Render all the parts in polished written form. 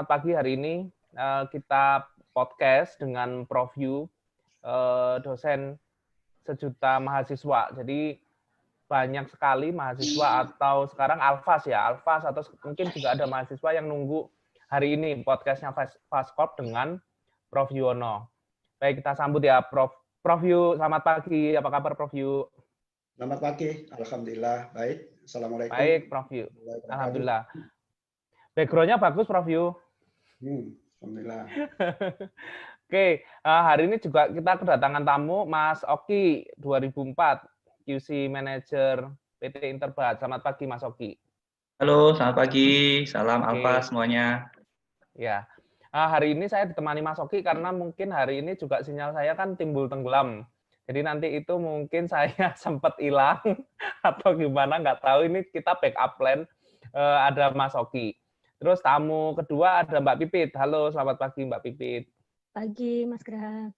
pagi. Hari ini kita podcast dengan Prof. Yu, dosen sejuta mahasiswa. Jadi banyak sekali mahasiswa atau sekarang Alfas ya, Alfas atau mungkin juga ada mahasiswa yang nunggu hari ini podcastnya Fastcorp dengan Prof. Yuwono. Baik, kita sambut ya Prof. Prof. Yu, selamat pagi. Apa kabar Prof. Yu? Selamat pagi, alhamdulillah baik. Assalamualaikum. Baik, Prof. Yu. Alhamdulillah. Background-nya bagus, Prof. Yu. Alhamdulillah. Oke, hari ini juga kita kedatangan tamu Mas Oki 2004, QC Manager PT Interbat. Selamat pagi, Mas Oki. Halo, selamat pagi. Salam Oke. Alfa semuanya. Ya, hari ini saya ditemani Mas Oki karena mungkin hari ini juga sinyal saya kan timbul tenggelam. Jadi nanti itu mungkin saya sempat hilang atau gimana, nggak tahu. Ini kita backup plan, ada Mas Oki. Terus tamu kedua ada Mbak Pipit. Halo, selamat pagi Mbak Pipit. Pagi, Mas Graha.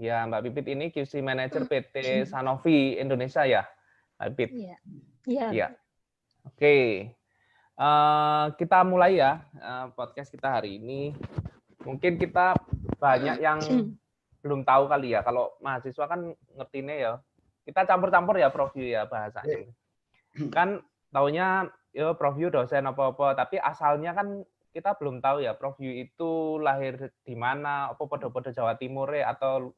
Ya, Mbak Pipit ini QC Manager PT Sanofi Indonesia ya, Mbak Pipit? Iya. Iya. Ya. Oke, kita mulai ya podcast kita hari ini. Mungkin kita banyak yang belum tahu kali ya. Kalau mahasiswa kan ngertinya ya. Kita campur-campur ya Prof. Yu ya bahasanya. Kan taunya ya Prof. Yu dosen apa-apa, tapi asalnya kan kita belum tahu ya Prof. Yu itu lahir di mana, apa podo-podo Jawa Timur ya, atau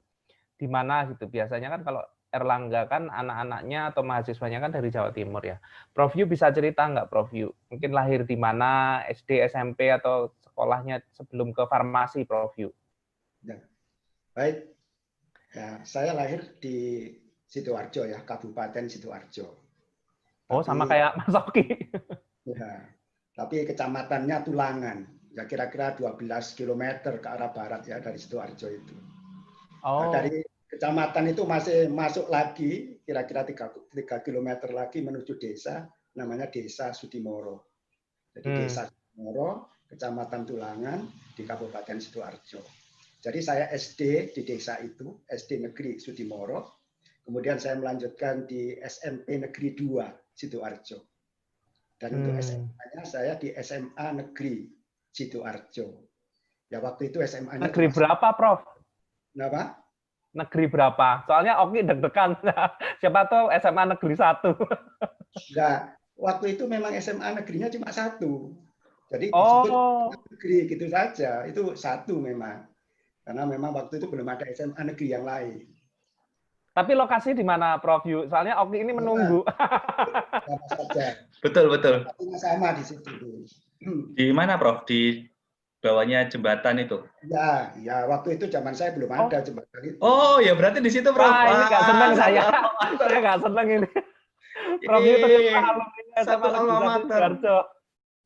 di mana gitu. Biasanya kan kalau Erlangga kan anak-anaknya atau mahasiswanya kan dari Jawa Timur ya. Prof. Yu bisa cerita nggak Prof. Yu? Mungkin lahir di mana, SD, SMP, atau sekolahnya sebelum ke farmasi Prof. Yu? Ya. Baik, ya, saya lahir di Sidoarjo ya, Kabupaten Sidoarjo. Oh, sama kayak Mas Oki. Ya, tapi kecamatannya Tulangan, ya kira-kira 12 km ke arah barat ya dari Sidoarjo itu. Oh. Nah, dari kecamatan itu masih masuk lagi, kira-kira 3 km lagi menuju desa, namanya Desa Sudimoro. Jadi Desa Sudimoro, Kecamatan Tulangan di Kabupaten Sidoarjo. Jadi saya SD di desa itu, SD Negeri Sudimoro. Kemudian saya melanjutkan di SMP Negeri 2 Sidoarjo. Dan untuk SMA-nya saya di SMA Negeri Sidoarjo. Ya waktu itu SMA-nya Negeri berapa, Prof? Kenapa? Negeri berapa? Soalnya Oki deg-degan. Siapa tahu SMA Negeri 1. Enggak, waktu itu memang SMA negerinya cuma 1. Jadi disebut negeri gitu saja. Itu 1 memang. Karena memang waktu itu belum ada SMA negeri yang lain. Tapi lokasi di mana, Prof. Yu? Soalnya Oki ini menunggu. Sama saja. Betul, betul. Sama di situ. Di mana, Prof? Di bawahnya jembatan itu? Ya, ya waktu itu zaman saya belum ada jembatan itu. Oh, ya berarti di situ, Prof. Wah, ini nggak seneng saya. Saya nggak seneng ini. Prof. Yu ternyata alumni satu alma mater.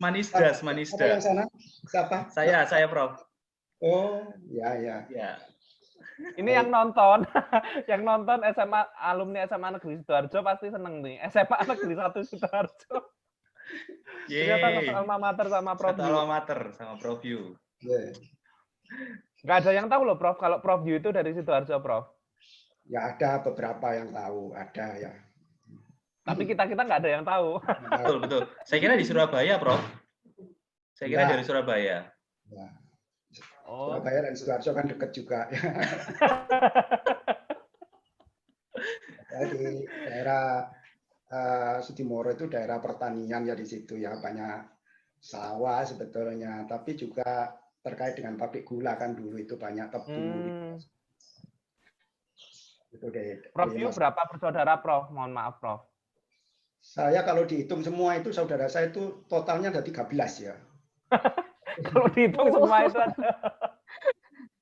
Manisdas, Siapa yang sana? Siapa? Saya, Prof. Oh, ya. Ini yang nonton SMA alumni SMA Negeri Sidoarjo pasti seneng nih. SMA Negeri 1 Sidoarjo. Ternyata satu alma mater sama Prof. Satu alma mater sama Prof. Yu. Nggak ada yang tahu loh, Prof. Kalau Prof. Yu itu dari Sidoarjo, Prof. Ya ada beberapa yang tahu, ada ya. Tapi kita nggak ada yang tahu. Betul. Saya kira di Surabaya, Prof. Saya kira dari Surabaya. Ya. Surabaya dan Sidoarjo kan dekat juga. Di daerah Sudimoro itu daerah pertanian ya di situ ya, banyak sawah sebetulnya, tapi juga terkait dengan pabrik gula kan dulu itu banyak tebu. Itu Prof. Yu berapa bersaudara, Prof? Mohon maaf, Prof. Saya kalau dihitung semua itu saudara saya itu totalnya ada 13 ya. Kalau dihitung semua itu ada.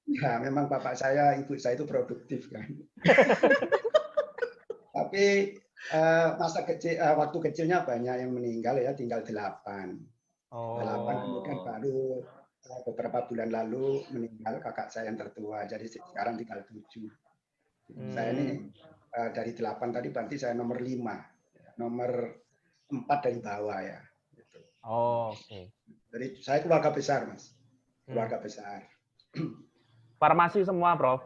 Ya, memang bapak saya, ibu saya itu produktif kan. Tapi waktu kecilnya banyak yang meninggal ya, tinggal 8. 8 kemudian baru beberapa bulan lalu meninggal kakak saya yang tertua. Jadi sekarang tinggal 7. Saya ini dari 8 tadi berarti saya nomor 5. Nomor 4 dari bawah ya. Gitu. Oke. Jadi saya keluarga besar, Mas. Keluarga besar. Farmasi semua, Prof?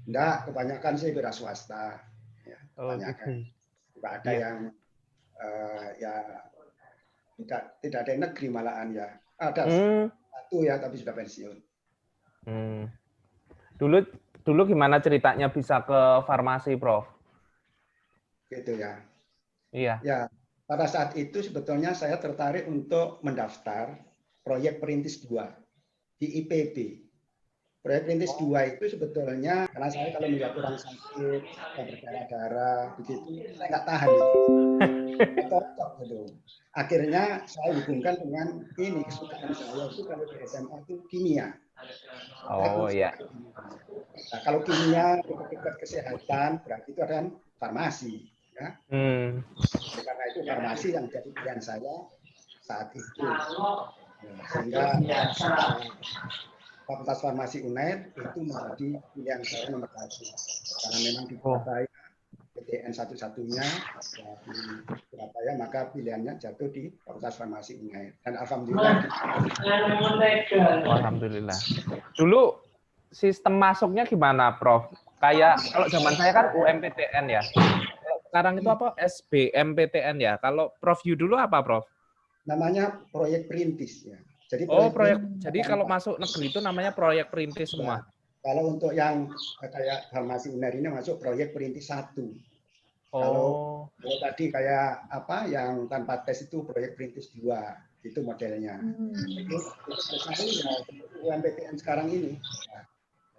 Enggak, kebanyakan sih wira swasta. Ya, kebanyakan. Tidak ada yang ya tidak ada yang negeri malahan ya. Ada S1 ya, tapi sudah pensiun. Dulu gimana ceritanya bisa ke farmasi, Prof? Gitu ya. Iya. Ya, pada saat itu sebetulnya saya tertarik untuk mendaftar proyek perintis 2 di IPB. Proyek perintis 2 itu sebetulnya karena saya kalau melihat orang sakit, yang berdarah-darah, begitu, saya nggak tahan. Nggak cocok gitu. Akhirnya saya hubungkan dengan ini, kesukaan saya itu kalau di SMA itu kimia. Oh iya. Nah, kalau kimia dekat kesehatan berarti itu adalah farmasi. Ya. Karena itu farmasi yang jadi pilihan saya saat itu. Sehingga Fakultas Farmasi UNAIR itu menjadi pilihan saya nomor 1. Karena memang di Surabaya PTN satu-satunya di Surabaya, maka pilihannya jatuh di Fakultas Farmasi UNAIR. Dan alhamdulillah. Alhamdulillah. Dulu sistem masuknya gimana, Prof? Kayak kalau zaman saya kan UMPTN ya. Sekarang itu apa? SBMPTN ya. Kalau Prof Yu dulu apa, Prof? Namanya proyek perintis ya. Jadi proyek. Jadi kalau masuk negeri itu namanya proyek perintis semua. Kalau untuk yang kayak farmasi UNAIR ini masuk proyek perintis 1. Kalau tadi kayak apa yang tanpa tes itu proyek perintis 2, itu modelnya. Itu ya UMPTN sekarang ini. Ya.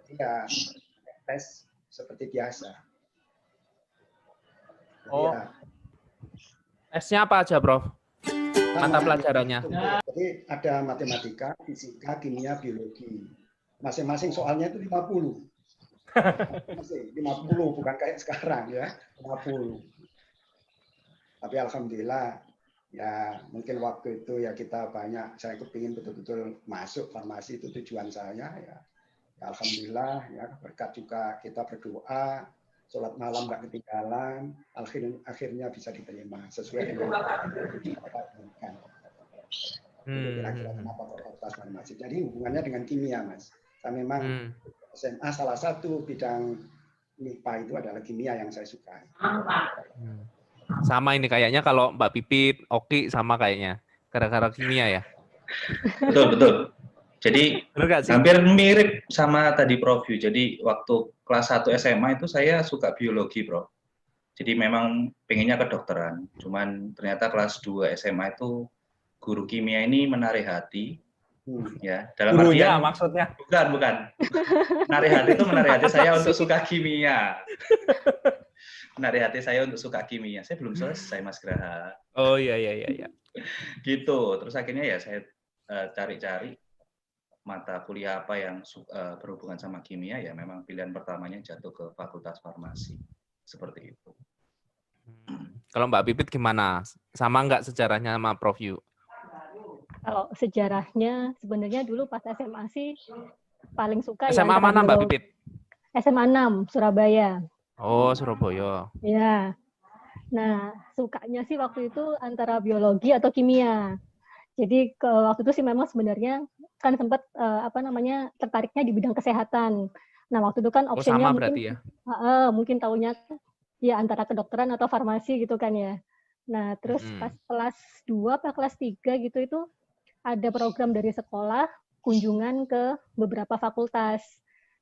Jadi ya tes seperti biasa. Ya. Tesnya apa aja, Prof? Mata pelajarannya. Jadi ada matematika, fisika, kimia, biologi. Masing-masing soalnya itu 50. Masih 50, bukan kayak sekarang ya, 50. Tapi alhamdulillah ya mungkin waktu itu ya kita banyak, saya kepingin betul-betul masuk farmasi, itu tujuan saya ya. Alhamdulillah ya, berkat juga kita berdoa, sholat malam nggak ketinggalan, akhirnya bisa diterima sesuai dengan kita inginkan. Kira-kira kenapa fakultas farmasi? Jadi hubungannya dengan kimia, Mas. Saya memang SMA salah satu bidang MIPA itu adalah kimia yang saya sukai. Sama ini kayaknya kalau Mbak Pipit, Oki sama kayaknya, gara-gara kimia ya. Betul. Jadi hampir mirip sama tadi Prof Yu. Jadi waktu kelas 1 SMA itu saya suka biologi, Prof. Jadi memang pengennya kedokteran. Cuman ternyata kelas 2 SMA itu guru kimia ini menarik hati. Ya, dalam gurunya artian maksudnya. Bukan. Menarik hati itu menarik hati saya untuk suka kimia. Menarik hati saya untuk suka kimia. Saya belum selesai, Mas Graha. Oh iya. Gitu. Terus akhirnya ya saya cari-cari mata kuliah apa yang berhubungan sama kimia, ya memang pilihan pertamanya jatuh ke Fakultas Farmasi. Seperti itu. Kalau Mbak Pipit gimana? Sama nggak sejarahnya sama Prof Yu? Kalau sejarahnya sebenarnya dulu pas SMA sih paling suka SMA ya mana Mbak Pipit? SMA 6 Surabaya. Oh, Surabaya. Ya. Nah, sukanya sih waktu itu antara biologi atau kimia. Jadi waktu itu sih memang sebenarnya kan sempat tertariknya di bidang kesehatan. Nah, waktu itu kan opsinya mungkin tahunya ya antara kedokteran atau farmasi gitu kan ya. Nah, terus pas kelas 2 atau kelas 3 gitu itu ada program dari sekolah kunjungan ke beberapa fakultas.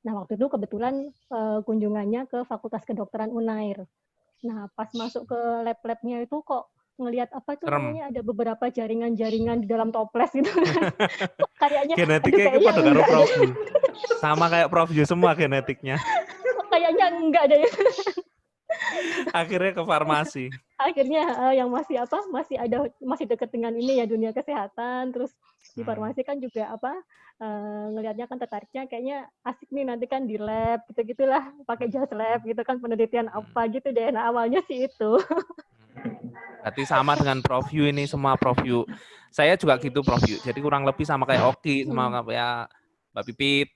Nah, waktu itu kebetulan kunjungannya ke Fakultas Kedokteran UNAIR. Nah, pas masuk ke lab-labnya itu kok ngelihat apa itu namanya ada beberapa jaringan-jaringan di dalam toples gitu kan. Kayaknya genetiknya itu pada karo Prof Yu. Sama kayak Prof Yu semua genetiknya. Kayaknya enggak deh. Akhirnya ke farmasi. Akhirnya yang masih dekat dengan ini ya dunia kesehatan, terus di farmasi kan juga ngelihatnya kan tertariknya kayaknya asik nih nanti kan di lab gitu-gitulah, pakai jas lab gitu kan, penelitian apa gitu deh. Nah, awalnya sih itu. Berarti sama dengan Prof Yu ini, semua Prof Yu. Saya juga gitu Prof Yu. Jadi kurang lebih sama kayak Oki, sama kayak Mbak Pipit.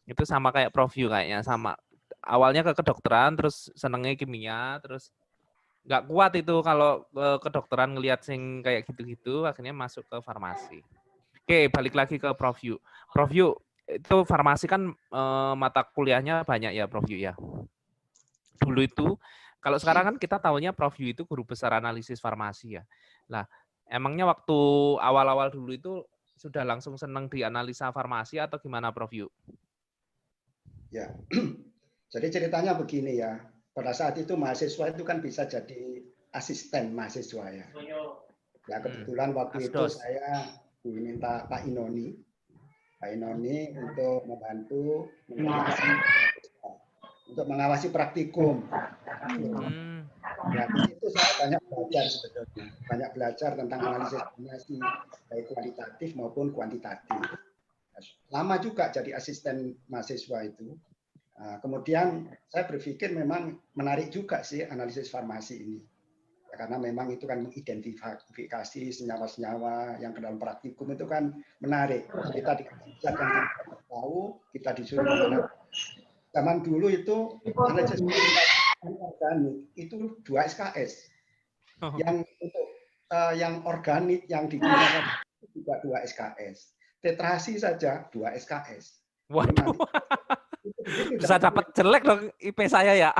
Itu sama kayak Prof Yu kayaknya, sama. Awalnya ke kedokteran, terus senengnya kimia, terus nggak kuat itu kalau ke kedokteran ngelihat sing kayak gitu-gitu, akhirnya masuk ke farmasi. Oke, balik lagi ke Prof Yu. Prof Yu, itu farmasi kan mata kuliahnya banyak ya Prof Yu ya. Dulu itu, kalau sekarang kan kita tahunya Prof Yu itu guru besar analisis farmasi ya. Lah, emangnya waktu awal-awal dulu itu sudah langsung senang di analisa farmasi atau gimana Prof Yu? Ya, jadi ceritanya begini ya. Pada saat itu mahasiswa itu kan bisa jadi asisten mahasiswa ya. Ya kebetulan waktu itu saya diminta Pak Inoni untuk membantu untuk mengawasi praktikum. Ya, di situ saya banyak belajar sebetulnya, banyak belajar tentang analisis formasi baik kualitatif maupun kuantitatif. Lama juga jadi asisten mahasiswa itu. Nah, kemudian saya berpikir memang menarik juga sih analisis farmasi ini. Ya, karena memang itu kan mengidentifikasi senyawa-senyawa yang ke dalam praktikum itu kan menarik. Kita dikasih zat yang kita tahu, kita disuruh mengenal. Zaman dulu itu analisis organik itu 2 SKS. Yang untuk yang organik yang digunakan juga 2 SKS. Tetrasi saja 2 SKS. Waduh. Bisa dapat jelek dong IP saya ya.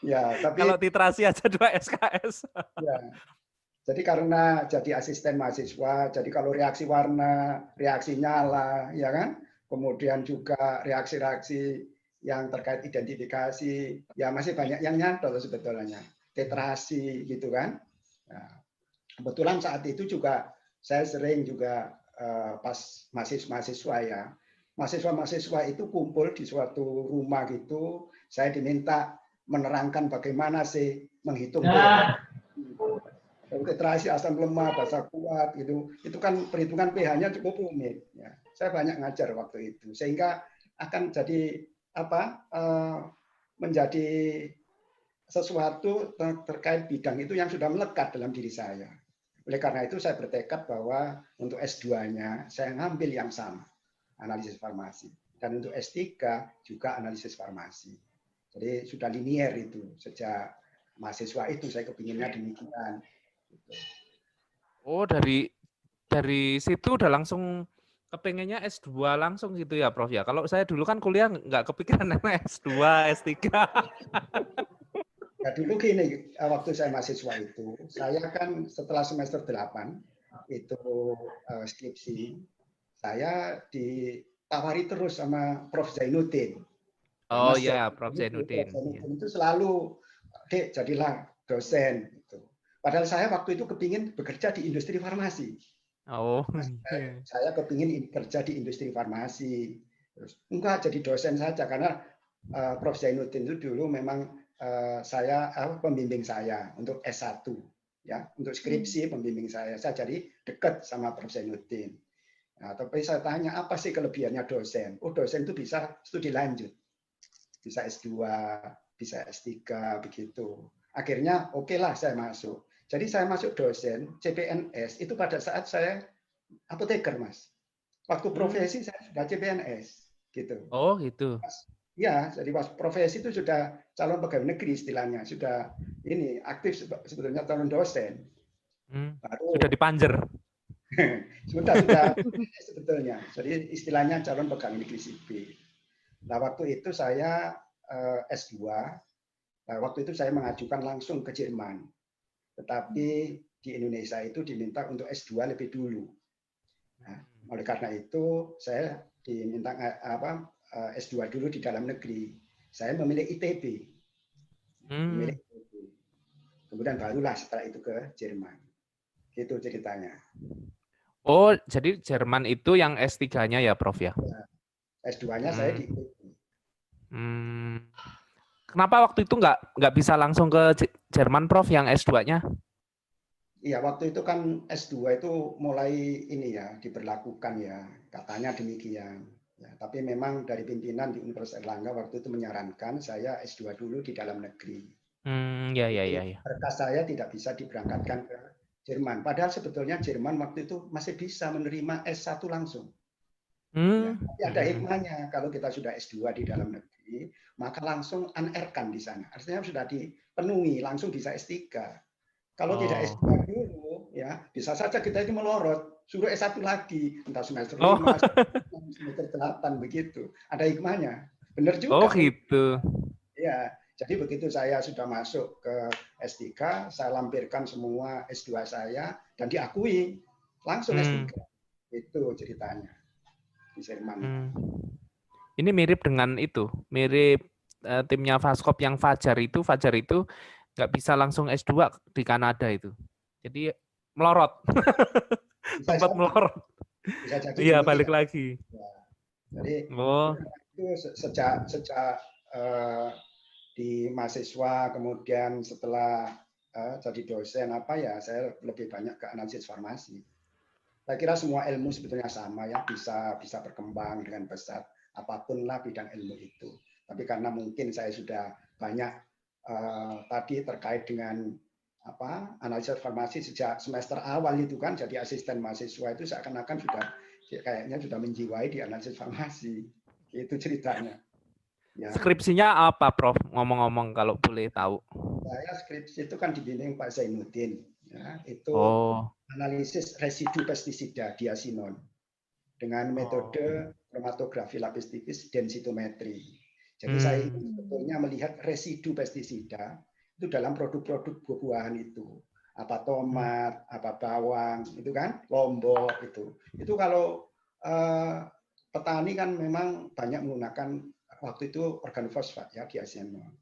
Ya, tapi kalau titrasi aja 2 SKS. Ya. Jadi karena jadi asisten mahasiswa, jadi kalau reaksi warna, reaksi nyala, ya kan? Kemudian juga reaksi-reaksi yang terkait identifikasi, ya masih banyak yang nyantol sebetulnya. Tetrasi gitu kan. Nah, kebetulan saat itu juga saya sering juga pas mahasiswa ya. Mahasiswa-mahasiswa itu kumpul di suatu rumah gitu, saya diminta menerangkan bagaimana sih menghitung tetrasi asam lemah, basa kuat gitu. Itu kan perhitungan pH-nya cukup rumit. Ya. Saya banyak ngajar waktu itu, sehingga akan jadi menjadi sesuatu terkait bidang itu yang sudah melekat dalam diri saya. Oleh karena itu saya bertekad bahwa untuk S2-nya saya ngambil yang sama, analisis farmasi. Dan untuk S3 juga analisis farmasi. Jadi sudah linier itu. Sejak mahasiswa itu saya kepinginnya demikian. Oh, dari situ udah langsung kepengennya S2 langsung gitu ya Prof ya. Kalau saya dulu kan kuliah nggak kepikiran S2, S3. Ya dulu gini, waktu saya mahasiswa itu, saya kan setelah semester 8 itu skripsi, saya ditawari terus sama Prof Zainuddin. Oh iya, Prof Zainuddin. Prof Zainuddin itu selalu, Dek, jadilah dosen. Gitu. Padahal saya waktu itu kepingin bekerja di industri farmasi. Oh. Saya kepingin kerja di industri farmasi. Terus, enggak, jadi dosen saja, karena Prof Zainuddin itu dulu memang saya pembimbing saya untuk S1 ya, untuk skripsi pembimbing saya jadi dekat sama Prof Zainuddin. Nah, tapi saya tanya apa sih kelebihannya dosen? Oh, dosen itu bisa studi lanjut, bisa S2, bisa S3 begitu. Akhirnya oke lah saya masuk. Jadi saya masuk dosen CPNS itu pada saat saya apoteker, Mas. Waktu profesi saya sudah CPNS gitu. Oh gitu. Ya, jadi pas profesi itu sudah calon pegawai negeri istilahnya, sudah ini aktif sebetulnya calon dosen. Baru, sudah dipanjer. sudah sebetulnya. Jadi istilahnya calon pegawai negeri sipil. Nah, waktu itu saya S2. Nah, waktu itu saya mengajukan langsung ke Jerman. Tetapi di Indonesia itu diminta untuk S2 lebih dulu. Nah, oleh karena itu saya diminta S2 dulu di dalam negeri. Saya memilih ITB. Memilih ITB. Kemudian barulah setelah itu ke Jerman. Gitu ceritanya. Oh, jadi Jerman itu yang S3-nya ya, Prof ya? S2-nya saya di ITB. Kenapa waktu itu nggak bisa langsung ke Jerman, Prof, yang S2-nya? Iya, waktu itu kan S2 itu mulai ini ya, diberlakukan ya. Katanya demikian. Ya, tapi memang dari pimpinan di Universitas Erlangga waktu itu menyarankan saya S2 dulu di dalam negeri. Ya. Berkas saya tidak bisa diberangkatkan ke Jerman. Padahal sebetulnya Jerman waktu itu masih bisa menerima S1 langsung. Ya, tapi ada hikmahnya. Kalau kita sudah S2 di dalam negeri, maka langsung unerkan di sana. Artinya sudah dipenuhi, langsung bisa S3. Kalau tidak S2 dulu, ya bisa saja kita itu melorot. Suruh S1 lagi, entah semester 5, semester 8, begitu. Ada hikmahnya. Benar juga. Oh gitu. Ya, jadi begitu saya sudah masuk ke S3, saya lampirkan semua S2 saya, dan diakui. Langsung S3. Itu ceritanya di Jerman. Ini mirip dengan itu, mirip timnya Vaskop yang Fajar itu nggak bisa langsung S2 di Kanada itu. Jadi melorot. Sempat melorot. Bisa jadi iya, balik lagi. Ya. Jadi itu sejak di mahasiswa, kemudian setelah jadi dosen saya lebih banyak ke analisis farmasi. Saya kira semua ilmu sebetulnya sama ya, bisa berkembang dengan pesat apapun lah bidang ilmu itu. Tapi karena mungkin saya sudah banyak tadi terkait dengan analisis farmasi sejak semester awal itu kan, jadi asisten mahasiswa itu seakan-akan kayaknya sudah menjiwai di analisis farmasi. Itu ceritanya. Ya. Skripsinya apa, Prof? Ngomong-ngomong kalau boleh tahu. Saya skripsi itu kan dibimbing Pak Zainuddin. Ya, itu analisis residu pestisida diasinon dengan metode kromatografi lapis tipis densitometri. Jadi saya sebetulnya melihat residu pestisida itu dalam produk-produk buah-buahan itu. Apa tomat, apa bawang, itu kan, lombok itu. Itu kalau petani kan memang banyak menggunakan waktu itu organofosfat ya diasinon.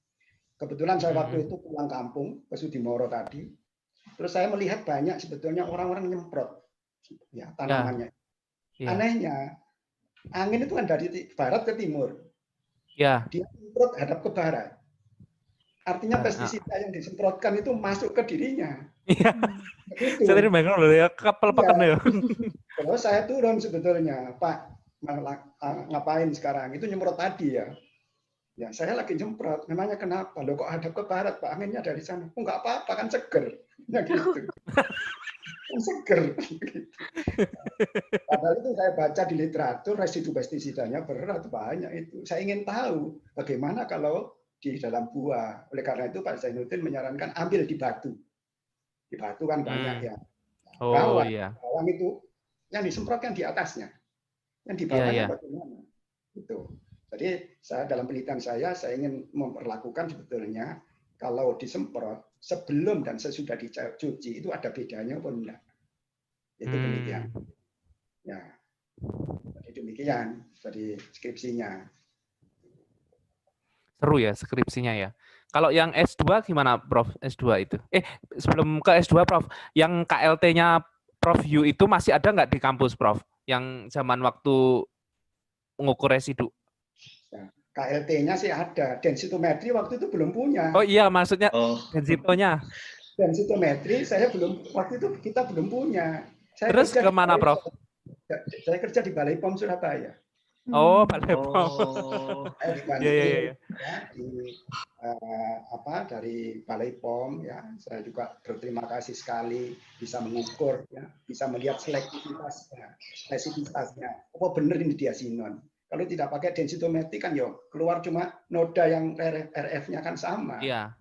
Kebetulan saya waktu itu pulang kampung ke Sudimoro tadi, terus saya melihat banyak sebetulnya orang-orang nyemprot ya tanamannya. Ya. Anehnya, angin itu kan dari barat ke timur. Ya. Dia nyemprot hadap ke barat. Artinya pestisida yang disemprotkan itu masuk ke dirinya. Iya. Saya tadi bayangkan loh ya, kapal pakan ya. Kalau saya turun sebetulnya, Pak, ngapain sekarang? Itu nyemprot tadi ya. Ya, saya lagi nyemprot. Memangnya kenapa? Loh kok hadap ke barat, Pak? Anginnya dari sana. Oh, nggak apa-apa, kan seger. Ya gitu. Seger. Padahal itu saya baca di literatur, residu pestisidanya berat, banyak itu. Saya ingin tahu bagaimana kalau di dalam buah. Oleh karena itu Pak Zainuddin menyarankan ambil di batu. Di batu kan banyak ya. Bawang itu yang disemprotkan di atasnya. Yang di bawahnya bagaimana? Itu. Jadi dalam penelitian saya ingin memperlakukan sebetulnya kalau disemprot sebelum dan sesudah dicuci itu ada bedanya apa enggak? Itu demikian. Ya, jadi demikian dari skripsinya. Seru ya skripsinya ya. Kalau yang S2 gimana, Prof? S2 itu? Sebelum ke S2, Prof, yang KLT-nya Prof Yu itu masih ada nggak di kampus, Prof? Yang zaman waktu mengukur residu? Ya, KLT-nya sih ada. Densitometri waktu itu belum punya. Oh iya, maksudnya densitonya. Densitometri waktu itu kita belum punya. Terus kemana, Prof? Saya kerja di Balai POM Surabaya. Oh, Balai POM. Iya. Dari Balai POM ya, saya juga berterima kasih sekali bisa mengukur ya, bisa melihat selektivitasnya. Oh benar ini diasinon. Kalau tidak pakai densitometri kan keluar cuma noda yang RF-nya kan sama. Iya.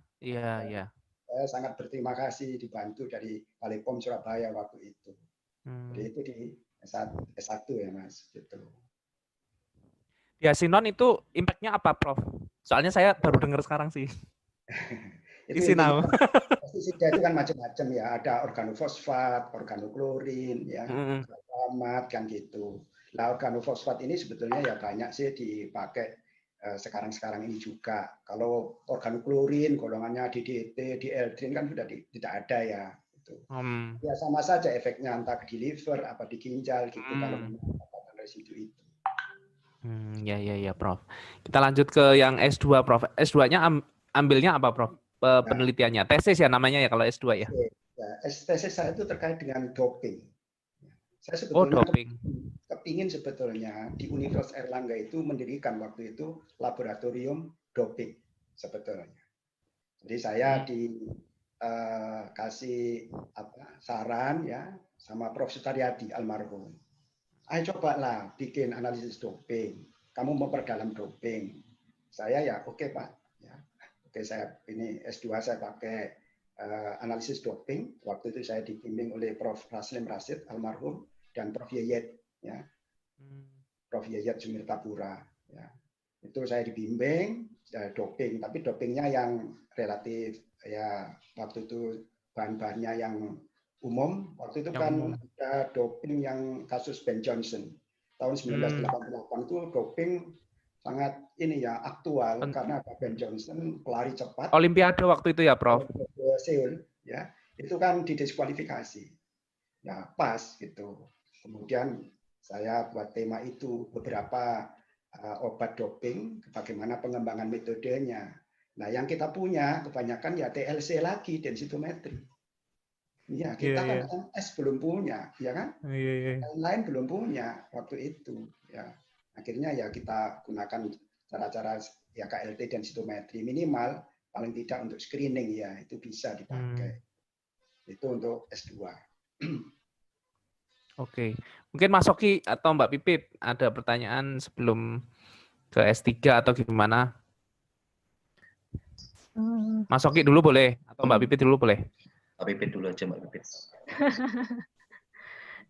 Saya sangat berterima kasih dibantu dari Balai POM Surabaya waktu itu. Jadi itu di S1 ya Mas, gitu. Diasinon itu impact-nya apa, Prof? Soalnya saya baru dengar sekarang sih. Isi nama. Pestisida itu kan macam-macam ya, ada organofosfat, organoklorin, ya, amat kan gitu. Nah, organofosfat ini sebetulnya ya banyak sih dipakai sekarang ini juga. Kalau organoklorin golongannya DDT, dieldrin kan sudah tidak ada ya. Gitu. Ya sama saja efeknya entah di liver apa di ginjal gitu kalau mendapatkan residu itu. Ya, Prof. Kita lanjut ke yang S2, Prof. S2-nya ambilnya apa, Prof? Penelitiannya. Tesis ya namanya ya kalau S2 ya? Tesis saya itu terkait dengan doping. Saya sebetulnya kepingin sebetulnya di Universitas Airlangga itu mendirikan waktu itu laboratorium doping sebetulnya. Jadi saya dikasih saran ya sama Prof. Sutaryadi almarhum. Ayo cobalah bikin analisis doping. Kamu memperdalam doping. Saya ya oke, Pak. Ya. Oke, saya ini S2 saya pakai analisis doping. Waktu itu saya dibimbing oleh Prof. Raslim Rasid almarhum dan Prof. Yeyet. Ya. Prof. Yeyet Sumirtapura. Ya. Itu saya dibimbing doping. Tapi dopingnya yang relatif ya waktu itu bahan-bahannya yang umum. Waktu itu kan ada doping yang kasus Ben Johnson tahun 1988 itu doping sangat ini ya aktual karena ada Ben Johnson pelari cepat. Olimpiade waktu itu ya, Prof. Seoul ya, itu kan didiskualifikasi. Ya pas gitu. Kemudian saya buat tema itu beberapa obat doping, bagaimana pengembangan metodenya. Nah, yang kita punya kebanyakan ya TLC lagi, densitometri. Ya, kita kan MS belum punya, ya kan? Lain-lain belum punya waktu itu. Ya, akhirnya ya kita gunakan cara-cara ya KLT densitometri minimal, paling tidak untuk screening ya itu bisa dipakai. Itu untuk S2. Oke, mungkin Mas Oki atau Mbak Pipit ada pertanyaan sebelum ke S3 atau gimana? Mas Oki dulu boleh atau Mbak Pipit dulu boleh? Mbak Pipit dulu aja, Mbak Pipit.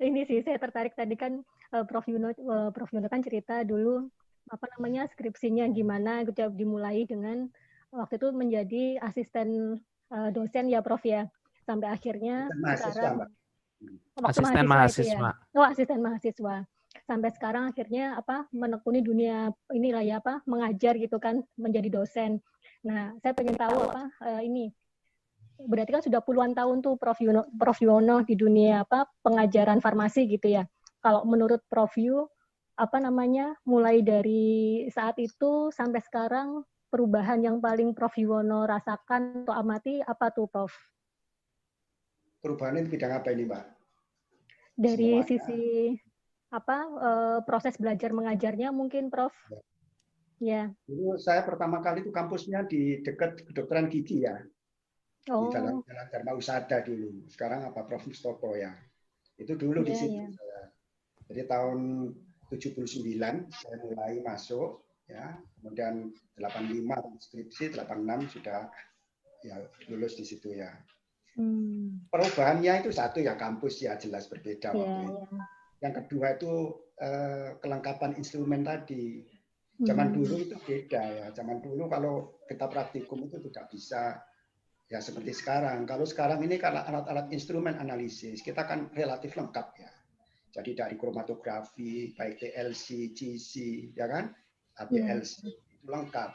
Ini sih saya tertarik tadi kan Prof Yuno kan cerita dulu skripsinya gimana gitu, dimulai dengan waktu itu menjadi asisten dosen ya Prof ya, sampai akhirnya sekarang asisten mahasiswa. Asisten mahasiswa. Sampai sekarang akhirnya menekuni dunia inilah ya mengajar gitu kan, menjadi dosen. Nah, saya pengen tahu ini berarti kan sudah puluhan tahun tuh Prof Yuno di dunia pengajaran farmasi gitu ya. Kalau menurut Prof Yu mulai dari saat itu sampai sekarang perubahan yang paling Prof Yuwono rasakan atau amati apa tuh Prof? Perubahan itu bidang apa ini, Mbak? Dari sisi proses belajar mengajarnya mungkin Prof? Ya. Dulu saya pertama kali itu kampusnya di dekat kedokteran gigi ya. Di dalam Jalan Dharma Usada dulu. Sekarang Prof Mustopo ya. Itu dulu di situ saya. Jadi tahun 79 saya mulai masuk ya. Kemudian 85 skripsi, 86 sudah ya lulus di situ ya. Perubahannya itu satu ya kampus ya jelas berbeda waktu itu. Yang kedua itu kelengkapan instrumen tadi. Zaman dulu itu beda ya. Zaman dulu kalau kita praktikum itu tidak bisa ya seperti sekarang. Kalau sekarang ini karena alat-alat instrumen analisis kita kan relatif lengkap ya. Jadi dari kromatografi, baik TLC, GC, ya kan, APLC itu lengkap.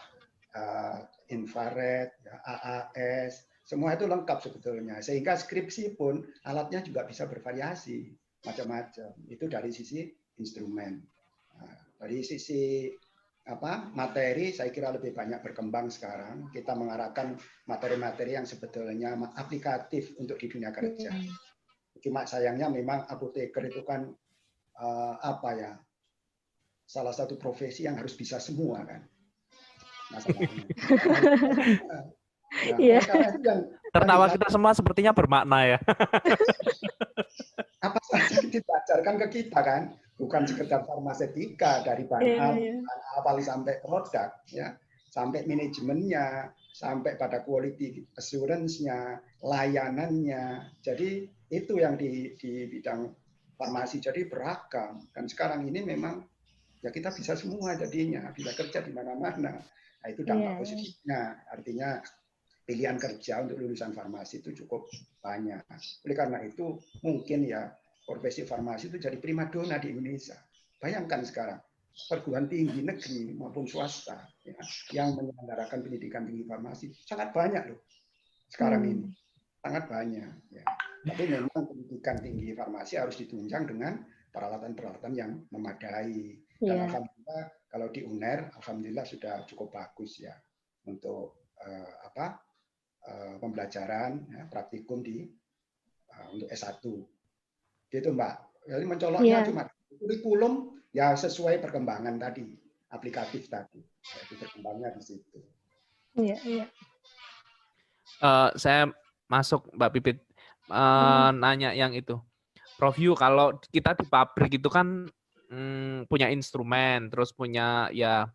Infrared, ya, AAS, semua itu lengkap sebetulnya. Sehingga skripsi pun alatnya juga bisa bervariasi macam-macam. Itu dari sisi instrumen. Nah, dari sisi materi saya kira lebih banyak berkembang sekarang. Kita mengarahkan materi-materi yang sebetulnya aplikatif untuk di dunia kerja. Cuma sayangnya memang apoteker itu kan salah satu profesi yang harus bisa semua kan. Masalahnya. Tertawa kita semua sepertinya bermakna ya. Apa saja diajarkan ke kita kan, bukan sekedar farmasetika dari bahan awal sampai produk ya, sampai manajemennya, sampai pada quality assurance-nya, layanannya. Jadi itu yang di bidang farmasi jadi beragam. Dan sekarang ini memang ya kita bisa semua jadinya, bisa kerja di mana-mana. Nah, itu dampak positifnya. Artinya pilihan kerja untuk lulusan farmasi itu cukup banyak. Oleh karena itu mungkin ya profesi farmasi itu jadi primadona di Indonesia. Bayangkan sekarang perguruan tinggi negeri maupun swasta ya, yang menyelenggarakan pendidikan tinggi farmasi sangat banyak loh sekarang ini, sangat banyak. Ya. Tapi memang pendidikan tinggi farmasi harus ditunjang dengan peralatan-peralatan yang memadai. Dan alhamdulillah kalau di UNER, alhamdulillah sudah cukup bagus ya untuk pembelajaran ya, praktikum untuk S1. Gitu Mbak. Jadi mencoloknya cuma kurikulum ya sesuai perkembangan tadi, aplikatif tadi. Itu berkembangnya di situ. Iya. Saya masuk Mbak Pipit nanya yang itu. Prof Yu, kalau kita di pabrik itu kan punya instrumen, terus punya ya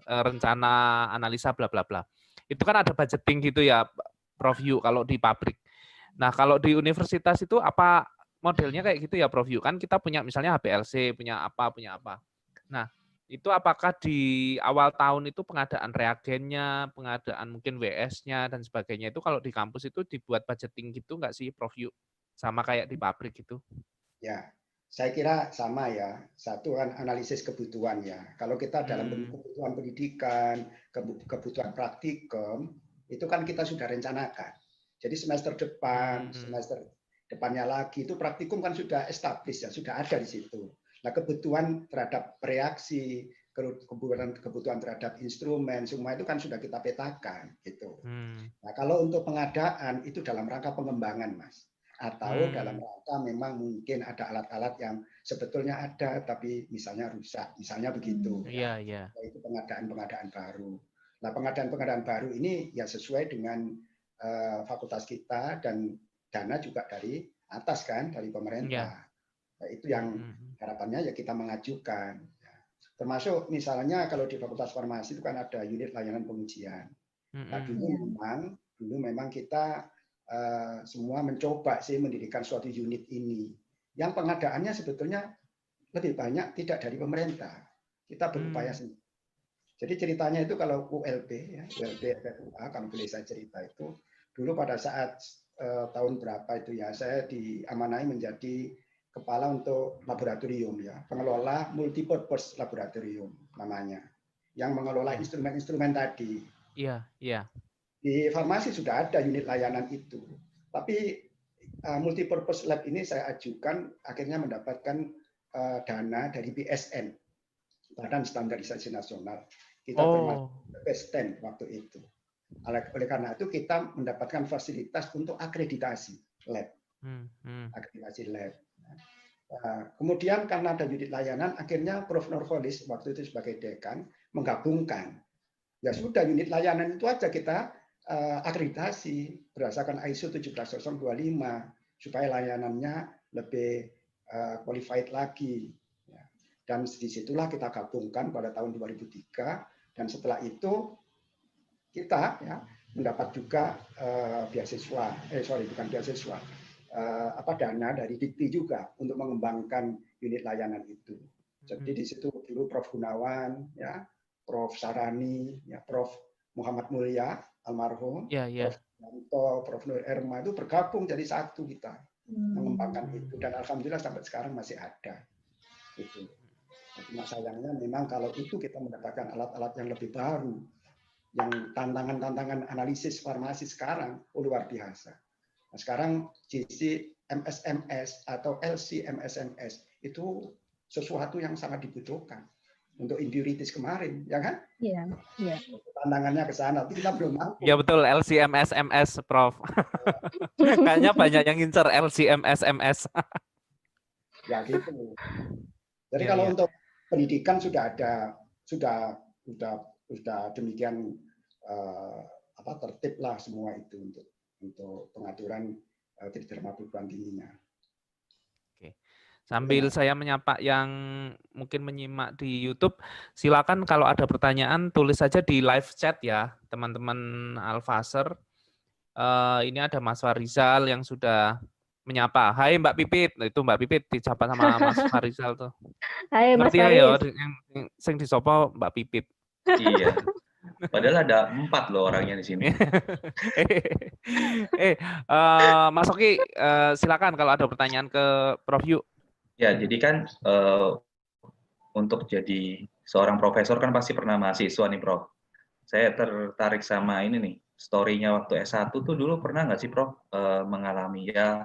rencana analisa bla bla bla. Itu kan ada budgeting gitu ya, Prof Yu, kalau di pabrik. Nah, kalau di universitas itu apa modelnya kayak gitu ya, Prof Yu? Kan kita punya misalnya HPLC, punya apa. Nah, Itu apakah di awal tahun itu pengadaan reagennya, pengadaan mungkin WS-nya dan sebagainya itu kalau di kampus itu dibuat budgeting gitu nggak sih, Prof Yu? Sama kayak di pabrik gitu? Ya, saya kira sama ya. Satu kan analisis kebutuhan ya. Kalau kita dalam kebutuhan pendidikan, kebutuhan praktikum, itu kan kita sudah rencanakan. Jadi semester depan, semester depannya lagi itu praktikum kan sudah established ya, sudah ada di situ. Nah, kebutuhan terhadap reaksi, kebutuhan terhadap instrumen, semua itu kan sudah kita petakan gitu. Nah, kalau untuk pengadaan itu dalam rangka pengembangan, Mas. Atau dalam rangka memang mungkin ada alat-alat yang sebetulnya ada tapi misalnya rusak, misalnya begitu. Iya, iya. Itu pengadaan baru. Nah, pengadaan baru ini ya sesuai dengan fakultas kita dan dana juga dari atas kan, dari pemerintah. Nah, itu yang harapannya ya kita mengajukan. Termasuk misalnya kalau di Fakultas Farmasi itu kan ada unit layanan pengujian. Nah, dulu memang kita semua mencoba sih mendirikan suatu unit ini. Yang pengadaannya sebetulnya lebih banyak tidak dari pemerintah. Kita berupaya sendiri. Jadi ceritanya itu kalau ULB, ya, ULB FFUA, kalau boleh saya cerita itu, dulu pada saat tahun berapa itu ya, saya diamanai menjadi kepala untuk laboratorium ya, pengelola multipurpose laboratorium namanya, yang mengelola instrumen-instrumen tadi. Iya, iya. Di farmasi sudah ada unit layanan itu, tapi multipurpose lab ini saya ajukan akhirnya mendapatkan dana dari BSN, Badan Standarisasi Nasional. Kita termasuk BSN waktu itu. Oleh karena itu kita mendapatkan fasilitas untuk akreditasi lab, akreditasi lab. Kemudian karena ada unit layanan, akhirnya Prof. Nurholis waktu itu sebagai dekan menggabungkan. Ya sudah, unit layanan itu aja kita akreditasi berdasarkan ISO 17025 supaya layanannya lebih qualified lagi. Dan disitulah kita gabungkan pada tahun 2003 dan setelah itu kita ya, mendapat juga beasiswa, bukan beasiswa, dana dari Dikti juga untuk mengembangkan unit layanan itu. Jadi di situ dulu Prof. Gunawan, ya, Prof. Sarani, ya, Prof. Muhammad Mulya almarhum, Prof. Yanto, Prof. Nur Erma itu bergabung jadi satu kita mengembangkan itu dan alhamdulillah sampai sekarang masih ada. Itu. Cuma sayangnya memang kalau itu kita mendapatkan alat-alat yang lebih baru, yang tantangan-tantangan analisis farmasi sekarang luar biasa. Nah, sekarang GC MSMS atau LC MSMS itu sesuatu yang sangat dibutuhkan untuk induritis kemarin, ya kan? Iya, iya. Tantangannya ke sana, tapi kita belum mampu. Ya betul, LCMS-MS, Prof. Kayaknya banyak yang ngincer LCMS-MS. Ya gitu. Jadi kalau untuk pendidikan sudah ada, sudah demikian tertib lah semua itu untuk pengaturan kriteria perguruan tingginya. Oke. Sambil saya menyapa yang mungkin menyimak di YouTube, silakan kalau ada pertanyaan tulis saja di live chat ya, teman-teman Al-Fasr. Ini ada Mas Farizal yang sudah menyapa. Hai Mbak Pipit, itu Mbak Pipit dicapa sama Mas Farizal tuh. Hai Mas Ngerti ya Faris. yang disopo Mbak Pipit. Iya. Padahal ada 4 loh orangnya di sini. Mas Oki, silakan kalau ada pertanyaan ke Prof Yu. Ya, jadi kan untuk jadi seorang profesor kan pasti pernah mahasiswa nih, Prof. Saya tertarik sama ini nih, story-nya waktu S1 tuh dulu pernah nggak sih, Prof, mengalami ya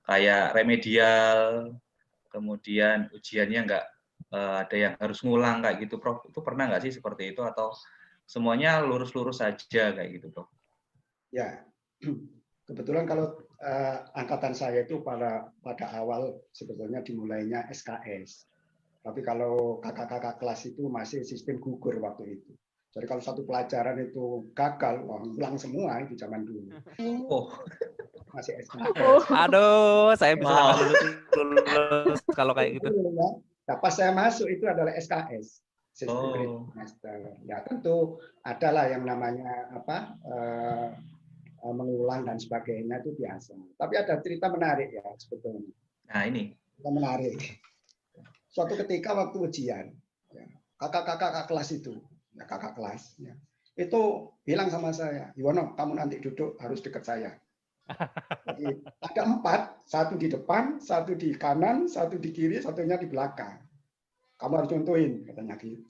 kayak remedial, kemudian ujiannya nggak ada yang harus ngulang kayak gitu, Prof. Itu pernah nggak sih seperti itu atau semuanya lurus-lurus saja kayak gitu, Prof? Ya, kebetulan kalau angkatan saya itu pada awal sebetulnya dimulainya SKS. Tapi kalau kakak-kakak kelas itu masih sistem gugur waktu itu. Jadi kalau satu pelajaran itu gagal, ulang semua itu zaman dulu. Oh, masih SKS. Aduh, saya bisa nggak lulus kalau kayak gitu. Nah, pas saya masuk itu adalah SKS. Sistem kredit semester. Ya tentu adalah yang namanya mengulang dan sebagainya itu biasa. Tapi ada cerita menarik ya sebetulnya. Nah ini. Cerita menarik. Suatu ketika waktu ujian, ya, kakak kelas itu, ya kakak kelas, ya, itu bilang sama saya, Yuwono, kamu nanti duduk harus dekat saya. Jadi ada 4, satu di depan, satu di kanan, satu di kiri, satunya di belakang. Kamu harus contohin, katanya gitu.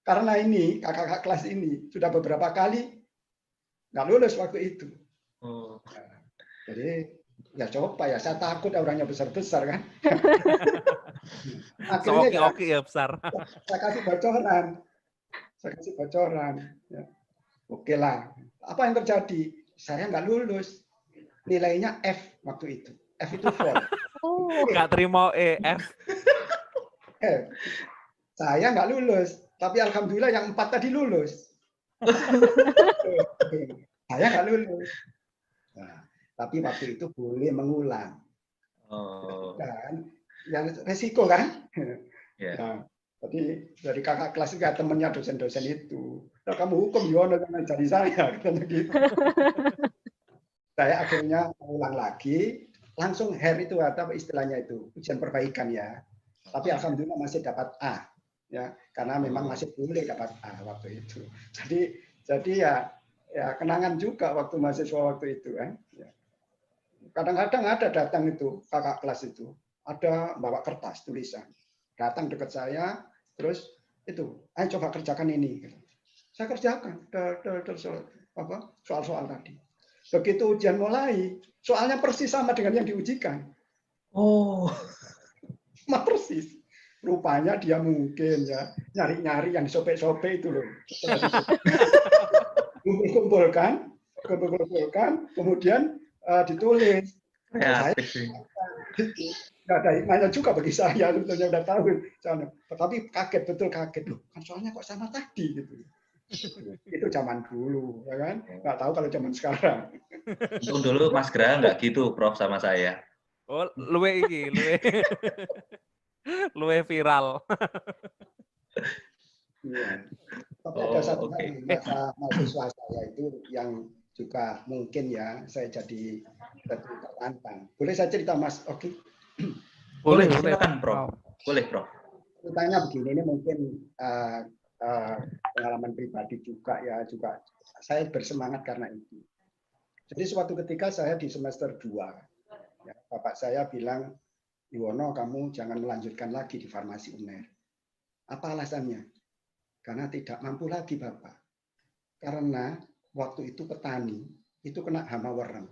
Karena ini kakak kelas ini sudah beberapa kali nggak lulus waktu itu. Nah, jadi ya coba ya, saya takut orangnya besar-besar kan. Akhirnya ya besar. Saya kasih bocoran. Ya. Oke lah. Apa yang terjadi? Saya nggak lulus. Nilainya F waktu itu. F itu full. Nggak terima F. Saya nggak lulus. Tapi alhamdulillah yang 4 tadi lulus. Saya nggak lulus. Nah, tapi waktu itu boleh mengulang. Dan yang resiko kan. Nah, jadi dari kakak kelas juga temennya dosen-dosen itu. Nah, kamu hukum Yuwono jangan jadi saya, katanya gitu. Saya akhirnya mengulang lagi, langsung HER itu atau istilahnya itu ujian perbaikan ya. Tapi alhamdulillah masih dapat A, ya karena memang masih boleh dapat A waktu itu. Jadi ya kenangan juga waktu mahasiswa waktu itu kan. Kadang-kadang ada datang itu kakak kelas itu, ada bawa kertas tulisan, datang dekat saya, terus itu, ayo coba kerjakan ini. Saya kerjakan soal-soal tadi. Begitu ujian mulai, soalnya persis sama dengan yang diujikan. Sama persis. Rupanya dia mungkin ya nyari-nyari yang sobek-sobek itu loh. Kumpul-kumpulkan, kemudian ditulis. Saya nggak ada hikmahnya juga bagi saya, sebetulnya udah tahu. Tetapi kaget, betul kaget loh. Kan soalnya kok sama tadi gitu. Itu zaman dulu, ya kan? Nggak tahu kalau zaman sekarang. Untung dulu Mas Gra nggak gitu, Prof, sama saya. Oh, luwe viral. Iya. Tapi ada satu hal di masa mahasiswa saya itu yang juga mungkin ya saya jadi tertantang. Boleh saya cerita Mas Oki? Boleh, silakan Prof. Boleh Prof. Ceritanya begini, ini mungkin pengalaman pribadi juga ya, juga saya bersemangat karena itu. Jadi suatu ketika saya di semester 2, ya, bapak saya bilang, Yuwono kamu jangan melanjutkan lagi di farmasi UNER. Apa alasannya? Karena tidak mampu lagi Bapak. Karena waktu itu petani itu kena hama wereng.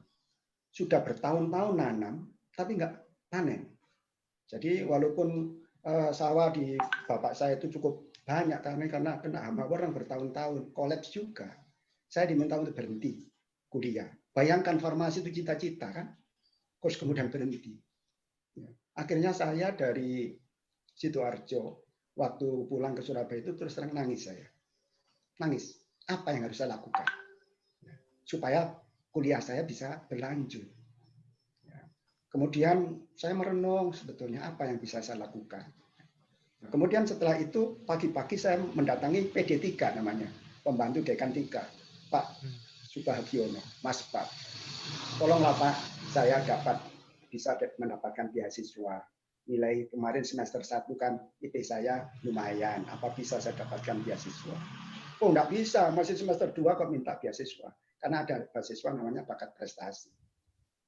Sudah bertahun-tahun nanam, tapi nggak panen. Jadi walaupun sawah di bapak saya itu cukup banyak karena kena hama wereng bertahun-tahun, kolaps juga. Saya diminta untuk berhenti kuliah. Bayangkan farmasi itu cita-cita kan, terus kemudian berhenti. Akhirnya saya dari Sidoarjo, waktu pulang ke Surabaya itu terus terang nangis saya. Nangis. Apa yang harus saya lakukan? Supaya kuliah saya bisa berlanjut. Kemudian saya merenung sebetulnya apa yang bisa saya lakukan. Kemudian setelah itu pagi-pagi saya mendatangi PD3 namanya, pembantu dekan 3, Pak Subagiono, Mas Pak. Tolonglah Pak, saya bisa mendapatkan beasiswa. Nilai kemarin semester 1 kan IP saya lumayan, apa bisa saya dapatkan beasiswa? Oh, enggak bisa, masih semester 2 kok minta beasiswa. Karena ada beasiswa namanya bakat prestasi.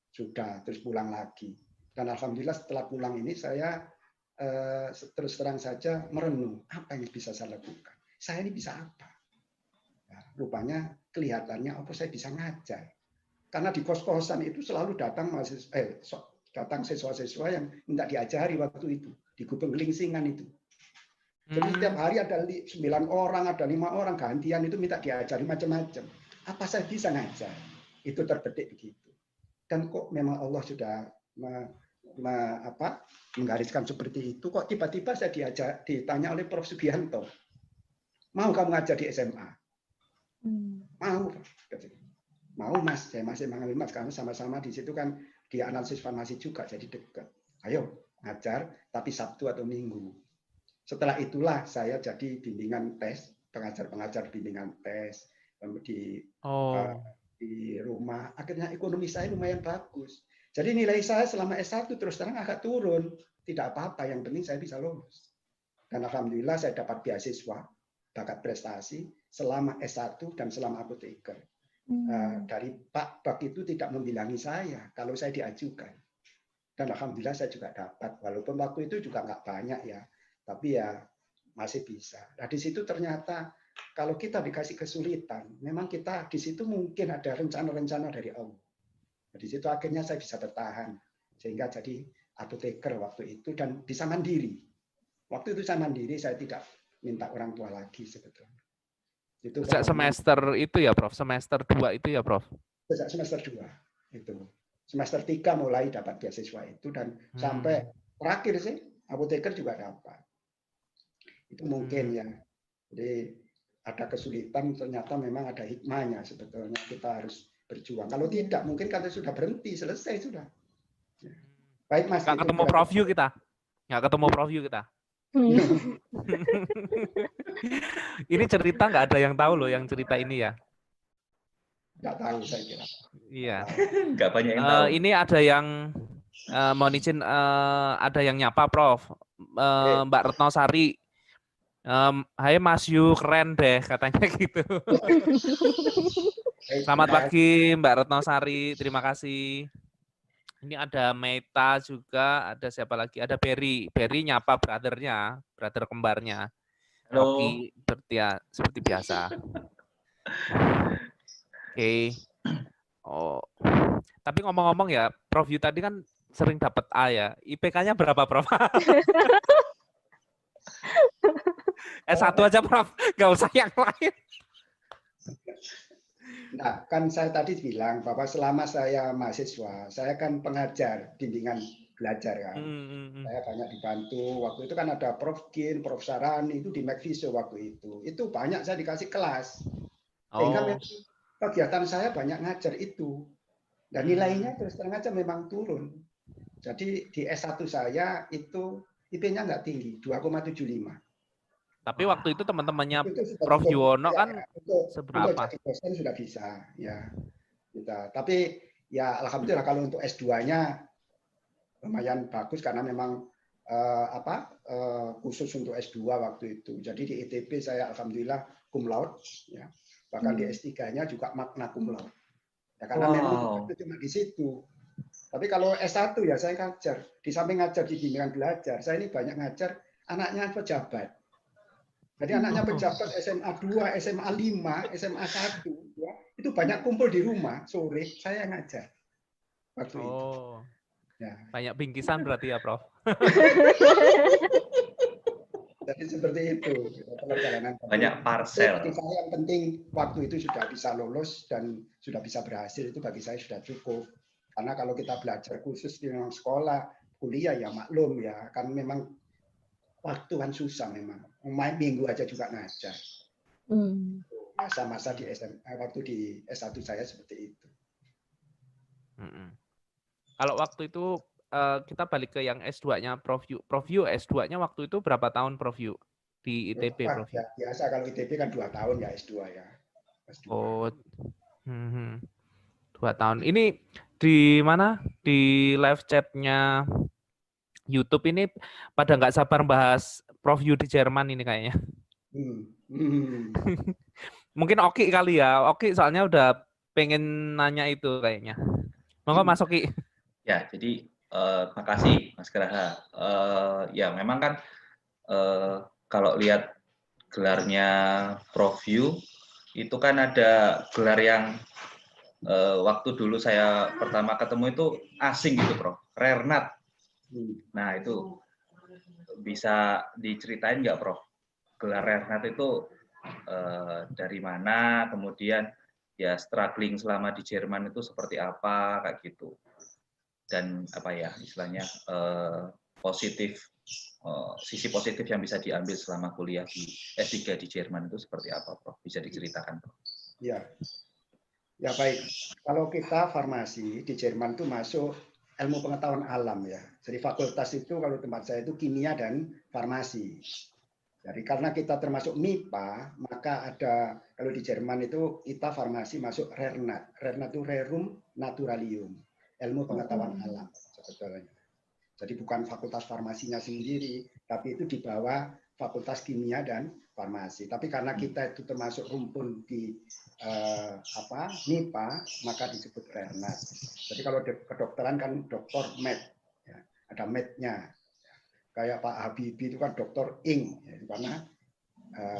Sudah, terus pulang lagi. Dan alhamdulillah setelah pulang ini saya terus terang saja merenung, apa yang bisa saya lakukan? Saya ini bisa apa? Nah, rupanya kelihatannya apa saya bisa ngajar. Karena di kos-kosan itu selalu datang siswa-siswa yang minta diajari waktu itu. Di Gubeng Gelingsingan itu. Jadi setiap hari ada 9 orang, ada 5 orang gantian itu minta diajari macam-macam. Apa saya bisa ngajar? Itu terbetik begitu. Dan kok memang Allah sudah menggariskan seperti itu. Kok tiba-tiba saya ditanya oleh Prof. Sugianto, mau kamu ngajar di SMA? Mau. Mau Mas, saya masih mengambil Mas. Karena sama-sama di situ kan di analisis farmasi juga, jadi dekat. Ayo ngajar, tapi Sabtu atau Minggu. Setelah itulah saya jadi bimbingan tes, pengajar-pengajar bimbingan tes di rumah. Akhirnya ekonomi saya lumayan bagus. Jadi nilai saya selama S1 terus terang agak turun. Tidak apa-apa, yang penting saya bisa lulus. Dan alhamdulillah saya dapat beasiswa bakat prestasi selama S1 dan selama apoteker. Dari Pak Bak itu tidak membilangi saya kalau saya diajukan. Dan alhamdulillah saya juga dapat, walaupun waktu itu juga nggak banyak ya, tapi ya masih bisa. Nah di situ ternyata kalau kita dikasih kesulitan, memang kita di situ mungkin ada rencana-rencana dari Allah. Nah, di situ akhirnya saya bisa bertahan, sehingga jadi apoteker waktu itu dan bisa mandiri. Waktu itu saya mandiri, saya tidak minta orang tua lagi sebetulnya. Itu sejak semester itu ya Prof, semester 2 itu ya Prof? Sejak semester 2 itu. Semester 3 mulai dapat beasiswa itu dan sampai terakhir sih apoteker juga dapat. Itu mungkin ya. Jadi ada kesulitan, ternyata memang ada hikmahnya sebetulnya kita harus berjuang. Kalau tidak mungkin kita sudah berhenti, selesai sudah. Baik Mas. Nggak ketemu Prof Yu kita. Nggak ketemu Prof Yu kita. Ini cerita nggak ada yang tahu loh yang cerita ini ya. Nggak tahu saya kira. Iya. Nggak banyak yang tahu. Ini ada yang mohon izin, ada yang nyapa Prof. Mbak Retno Sari. Hai Mas Yu, keren deh katanya gitu. Selamat pagi Mbak Retno Sari, terima kasih. Ini ada Meta juga, ada siapa lagi? Ada Berry. Berry nyapa brother-nya, brother kembarnya. Halo. Rocky seperti biasa. Oke. Oh. Tapi ngomong-ngomong ya, Prof Yu tadi kan sering dapat A ya. IPK-nya berapa, Prof? S1 aja, Prof. Nggak usah yang lain. Nah, kan saya tadi bilang bahwa selama saya mahasiswa, saya kan pengajar bimbingan belajar kan. Saya banyak dibantu. Waktu itu kan ada Prof Gin, Prof Sarani itu di McViso waktu itu. Itu banyak saya dikasih kelas. Sehingga kegiatan saya banyak ngajar itu. Dan nilainya terus terang aja memang turun. Jadi di S1 saya itu IP-nya nggak tinggi, 2,75. Tapi waktu itu teman-temannya Prof Yuwono kan seberapa? Untuk jadi dosen sudah bisa, ya. Kita. Tapi ya alhamdulillah kalau untuk S2-nya lumayan bagus karena memang khusus untuk S2 waktu itu. Jadi di ITB saya alhamdulillah cum laude, ya. Bahkan di S3-nya juga magna cum laude. Ya, karena memang itu cuma di situ. Tapi kalau S1 ya saya ngajar. Di samping ngajar di bimbingan belajar, saya ini banyak ngajar anaknya pejabat. Jadi anaknya pejabat SMA 2, SMA 5, SMA 1, ya, itu banyak kumpul di rumah sore saya ngajar. Waktu itu. Ya. Banyak bingkisan berarti ya, Prof. Jadi seperti itu. Banyak parcel. Bagi saya yang penting waktu itu sudah bisa lolos dan sudah bisa berhasil, itu bagi saya sudah cukup. Karena kalau kita belajar khusus di sekolah, kuliah ya maklum ya, kan memang waktu kan susah memang. Main minggu aja juga ngajar. Masa-masa di SMA, waktu di S1 saya seperti itu. Kalau waktu itu kita balik ke yang S2-nya Prof Yu. Prof Yu S2-nya waktu itu berapa tahun Prof Yu di ITB Prof Yu? Ya, biasa kalau ITB kan 2 tahun ya S2 ya. S2. 2 tahun. Ini di mana? Di live chat-nya YouTube ini pada nggak sabar bahas Prof Yu di Jerman ini kayaknya. Mungkin Oki kali ya. Oki soalnya udah pengen nanya itu kayaknya. Monggo Mas Oki. Ya, jadi makasih Mas Graha. Ya memang kan kalau lihat gelarnya Prof Yu itu kan ada gelar yang waktu dulu saya pertama ketemu itu asing gitu Prof. Rernat. Nah itu bisa diceritain nggak Prof? Gelar Rernat itu dari mana? Kemudian ya struggling selama di Jerman itu seperti apa kayak gitu? Dan apa ya istilahnya sisi positif yang bisa diambil selama kuliah di S3 di Jerman itu seperti apa Prof? Bisa diceritakan Prof? Ya. Ya baik, kalau kita farmasi di Jerman itu masuk ilmu pengetahuan alam ya. Jadi fakultas itu kalau tempat saya itu kimia dan farmasi. Jadi karena kita termasuk MIPA, maka ada kalau di Jerman itu kita farmasi masuk Rernat. Rernat itu Rerum Naturalium, ilmu pengetahuan alam sebetulnya. Jadi bukan fakultas farmasinya sendiri, tapi itu di bawah Fakultas Kimia dan Farmasi. Tapi karena kita itu termasuk rumpun di MIPA, maka disebut Rernat. Jadi kalau kedokteran kan dokter med, ya, ada mednya. Kayak Pak Habibie itu kan dokter ing, ya, karena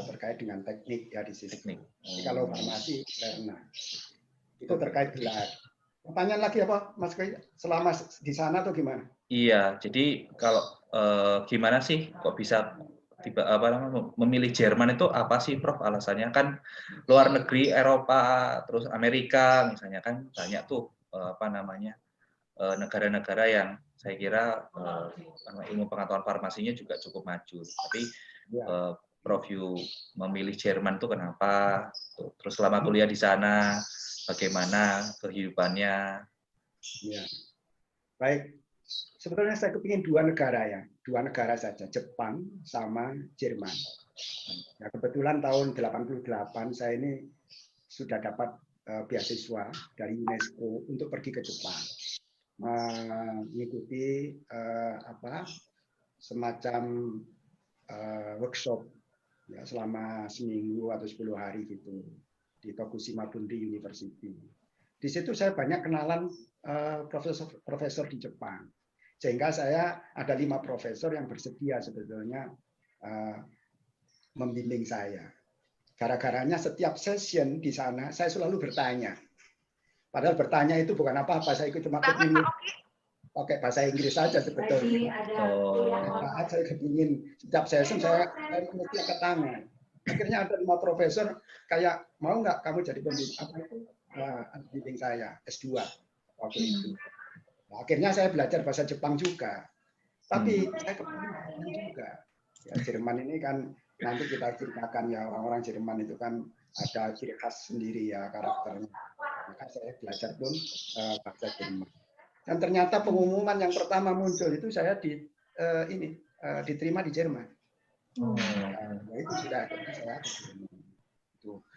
terkait dengan teknik ya di sini. Jadi kalau farmasi Rernat. Itu terkait gelar. Pertanyaan lagi apa, Mas Koi? Selama di sana atau gimana? Iya, jadi kalau gimana sih kok bisa tiba memilih Jerman itu apa sih, Prof? Alasannya kan luar negeri, Eropa, terus Amerika misalnya kan banyak tuh negara-negara yang saya kira ilmu pengetahuan farmasinya juga cukup maju. Tapi Prof Yu memilih Jerman itu kenapa? Terus selama kuliah di sana bagaimana kehidupannya? Ya. Baik. Sebetulnya saya kepingin dua negara saja, Jepang sama Jerman. Ya, kebetulan tahun 88 saya ini sudah dapat beasiswa dari UNESCO untuk pergi ke Jepang, mengikuti semacam workshop ya, selama seminggu atau 10 hari gitu di Tokushima Bunri University. Di situ saya banyak kenalan profesor di Jepang. Sehingga saya ada 5 profesor yang bersedia sebetulnya membimbing saya. Gara-garanya setiap session di sana saya selalu bertanya. Padahal bertanya itu bukan apa-apa, saya cuma kepingin pakai bahasa Inggris saja sebetulnya. Saat saya kepingin setiap session saya mesti angkat tangan. Akhirnya ada 5 profesor kayak mau nggak kamu jadi pembimbing saya S2 waktu itu. Nah, akhirnya saya belajar bahasa Jepang juga. Tapi saya kepingin juga. Ya, Jerman ini kan nanti kita ceritakan ya, orang-orang Jerman itu kan ada ciri khas sendiri ya karakternya. Maka saya belajar pun bahasa Jerman. Dan ternyata pengumuman yang pertama muncul itu saya diterima di Jerman. Nah, itu sudah akhirnya saya ke Jerman.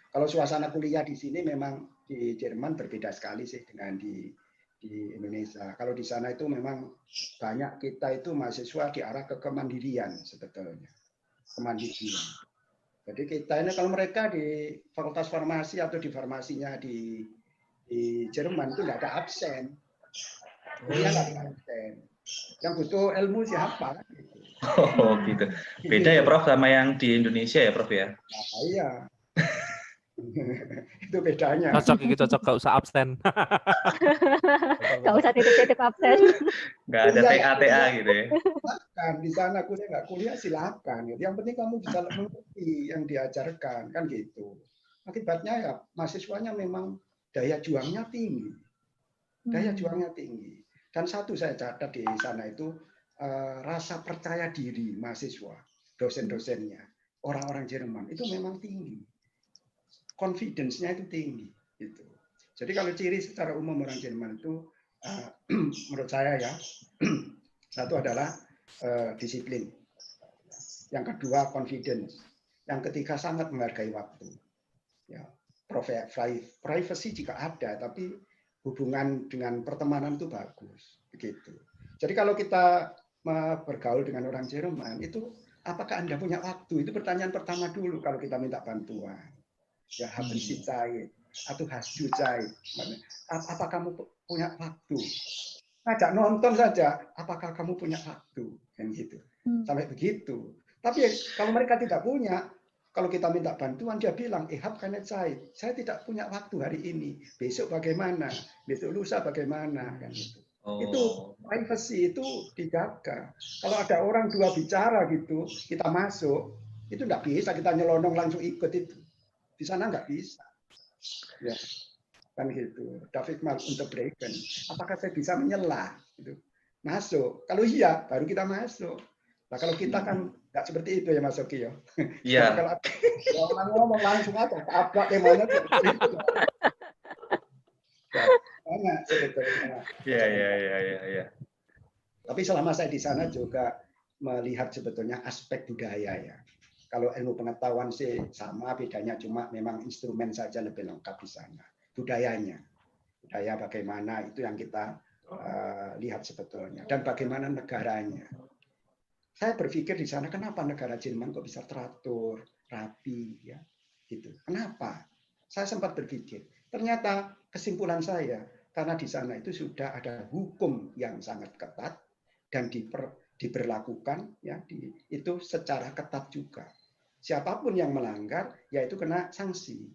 Kalau suasana kuliah di sini memang di Jerman berbeda sekali sih dengan di Indonesia. Kalau di sana itu memang banyak kita itu mahasiswa diarah ke kemandirian sebetulnya. Kemandirian. Jadi kita ini kalau mereka di Fakultas Farmasi atau di farmasinya di Jerman itu nggak ada absen. Dia nggak ada absen. Yang butuh ilmu siapa? Oh gitu. Beda ya Prof sama yang di Indonesia ya Prof ya? Nah, iya. Itu bedanya. Cocok gak usah absen. Gak usah titip-titip absen. Nggak ada TA gitu ya. Silakan di sana kuliah nggak kuliah silakan. Yang penting kamu bisa mengerti yang diajarkan kan gitu. Akibatnya ya mahasiswanya memang daya juangnya tinggi. Daya juangnya tinggi. Dan satu saya catat di sana itu rasa percaya diri mahasiswa, dosen-dosennya, orang-orang Jerman itu memang tinggi. Confidence-nya itu tinggi gitu. Jadi kalau ciri secara umum orang Jerman itu menurut saya ya satu adalah disiplin. Yang kedua confidence. Yang ketiga sangat menghargai waktu. Ya, privacy jika ada, tapi hubungan dengan pertemanan itu bagus. Begitu. Jadi kalau kita bergaul dengan orang Jerman itu apakah Anda punya waktu? Itu pertanyaan pertama dulu kalau kita minta bantuan. Ya, haben Sie Zeit atau hast du Zeit? Apa kamu punya waktu? Ngajak nonton saja, apakah kamu punya waktu? Kan gitu. Sampai begitu. Tapi kalau mereka tidak punya, kalau kita minta bantuan, dia bilang, hab keine Zeit. Saya tidak punya waktu hari ini. Besok bagaimana? Besok lusa bagaimana? Kan gitu. Itu privacy itu dijaga. Kalau ada orang dua bicara gitu, kita masuk, itu tidak bisa kita nyelonong langsung ikut itu. Di sana nggak bisa. Ya. Kan gitu. David Mark Unterbreken. Apakah saya bisa menyelah? Gitu. Masuk. Kalau iya, baru kita masuk. Nah, kalau kita kan nggak seperti itu ya Mas Oki ya. Iya. Kalau orang ngomong langsung aja, apa temanya seperti itu. Ya, banyak sebetulnya. Iya. Tapi selama saya di sana juga melihat sebetulnya aspek budaya ya. Kalau ilmu pengetahuan sih sama, bedanya cuma memang instrumen saja lebih lengkap di sana. Budaya bagaimana itu yang kita lihat sebetulnya, dan bagaimana negaranya. saya berpikir di sana kenapa negara Jerman kok bisa teratur, rapi, ya, gitu. Kenapa? Saya sempat berpikir. Ternyata kesimpulan saya karena di sana itu sudah ada hukum yang sangat ketat dan diberlakukan, ya, itu secara ketat juga. Siapapun yang melanggar, yaitu kena sanksi.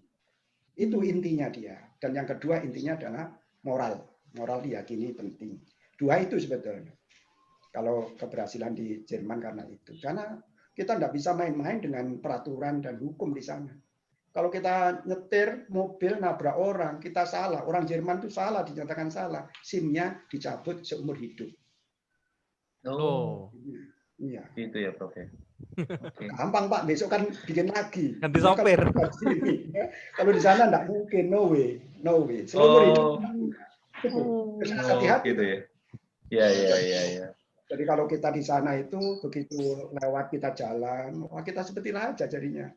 Itu intinya dia. Dan yang kedua intinya adalah moral. Moral diyakini penting. Dua itu sebetulnya. Kalau keberhasilan di Jerman karena itu. Karena kita tidak bisa main-main dengan peraturan dan hukum di sana. Kalau kita nyetir mobil nabrak orang, kita salah. Orang Jerman itu salah, dinyatakan salah. SIM-nya dicabut seumur hidup. Oh, iya. Gitu ya, Prof. Okay. Gampang Pak, besok kan bikin lagi. Ganti sopir. Kalau di sana enggak mungkin, no way. Seumur hidup. Hati-hati. Gitu ya. Ya. Jadi kalau kita di sana itu begitu lewat kita jalan, wah kita seperti raja jadinya.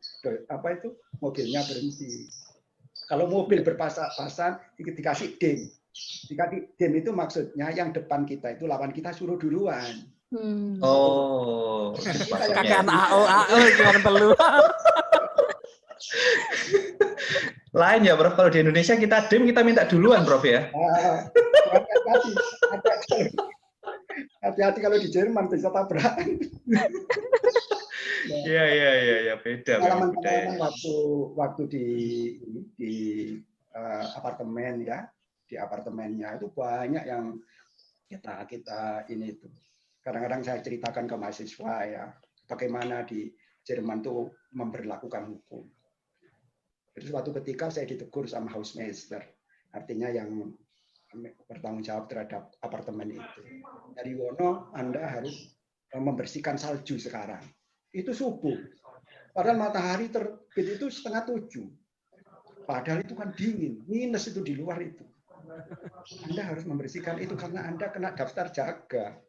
Apa itu? Mobilnya berhenti. Kalau mobil berpasan dikasih dim. Dikasih dim itu maksudnya yang depan kita itu lawan kita suruh duluan. Oh, kakak AO gimana telu. Lain ya, Prof. Kalau di Indonesia kita dim, kita minta duluan, Prof ya. Hati-hati kalau di Jerman bisa tabrakan. Iya, beda. Pengalaman waktu di apartemen ya, di apartemennya itu banyak yang kita ini itu. Kadang-kadang saya ceritakan ke mahasiswa ya, bagaimana di Jerman tuh memberlakukan hukum. Jadi suatu ketika saya ditegur sama Hausmeister, artinya yang bertanggung jawab terhadap apartemen itu. Dari Wono, Anda harus membersihkan salju sekarang. Itu subuh. Padahal matahari terbit itu 6:30. Padahal itu kan dingin, minus itu di luar itu. Anda harus membersihkan itu karena Anda kena daftar jaga.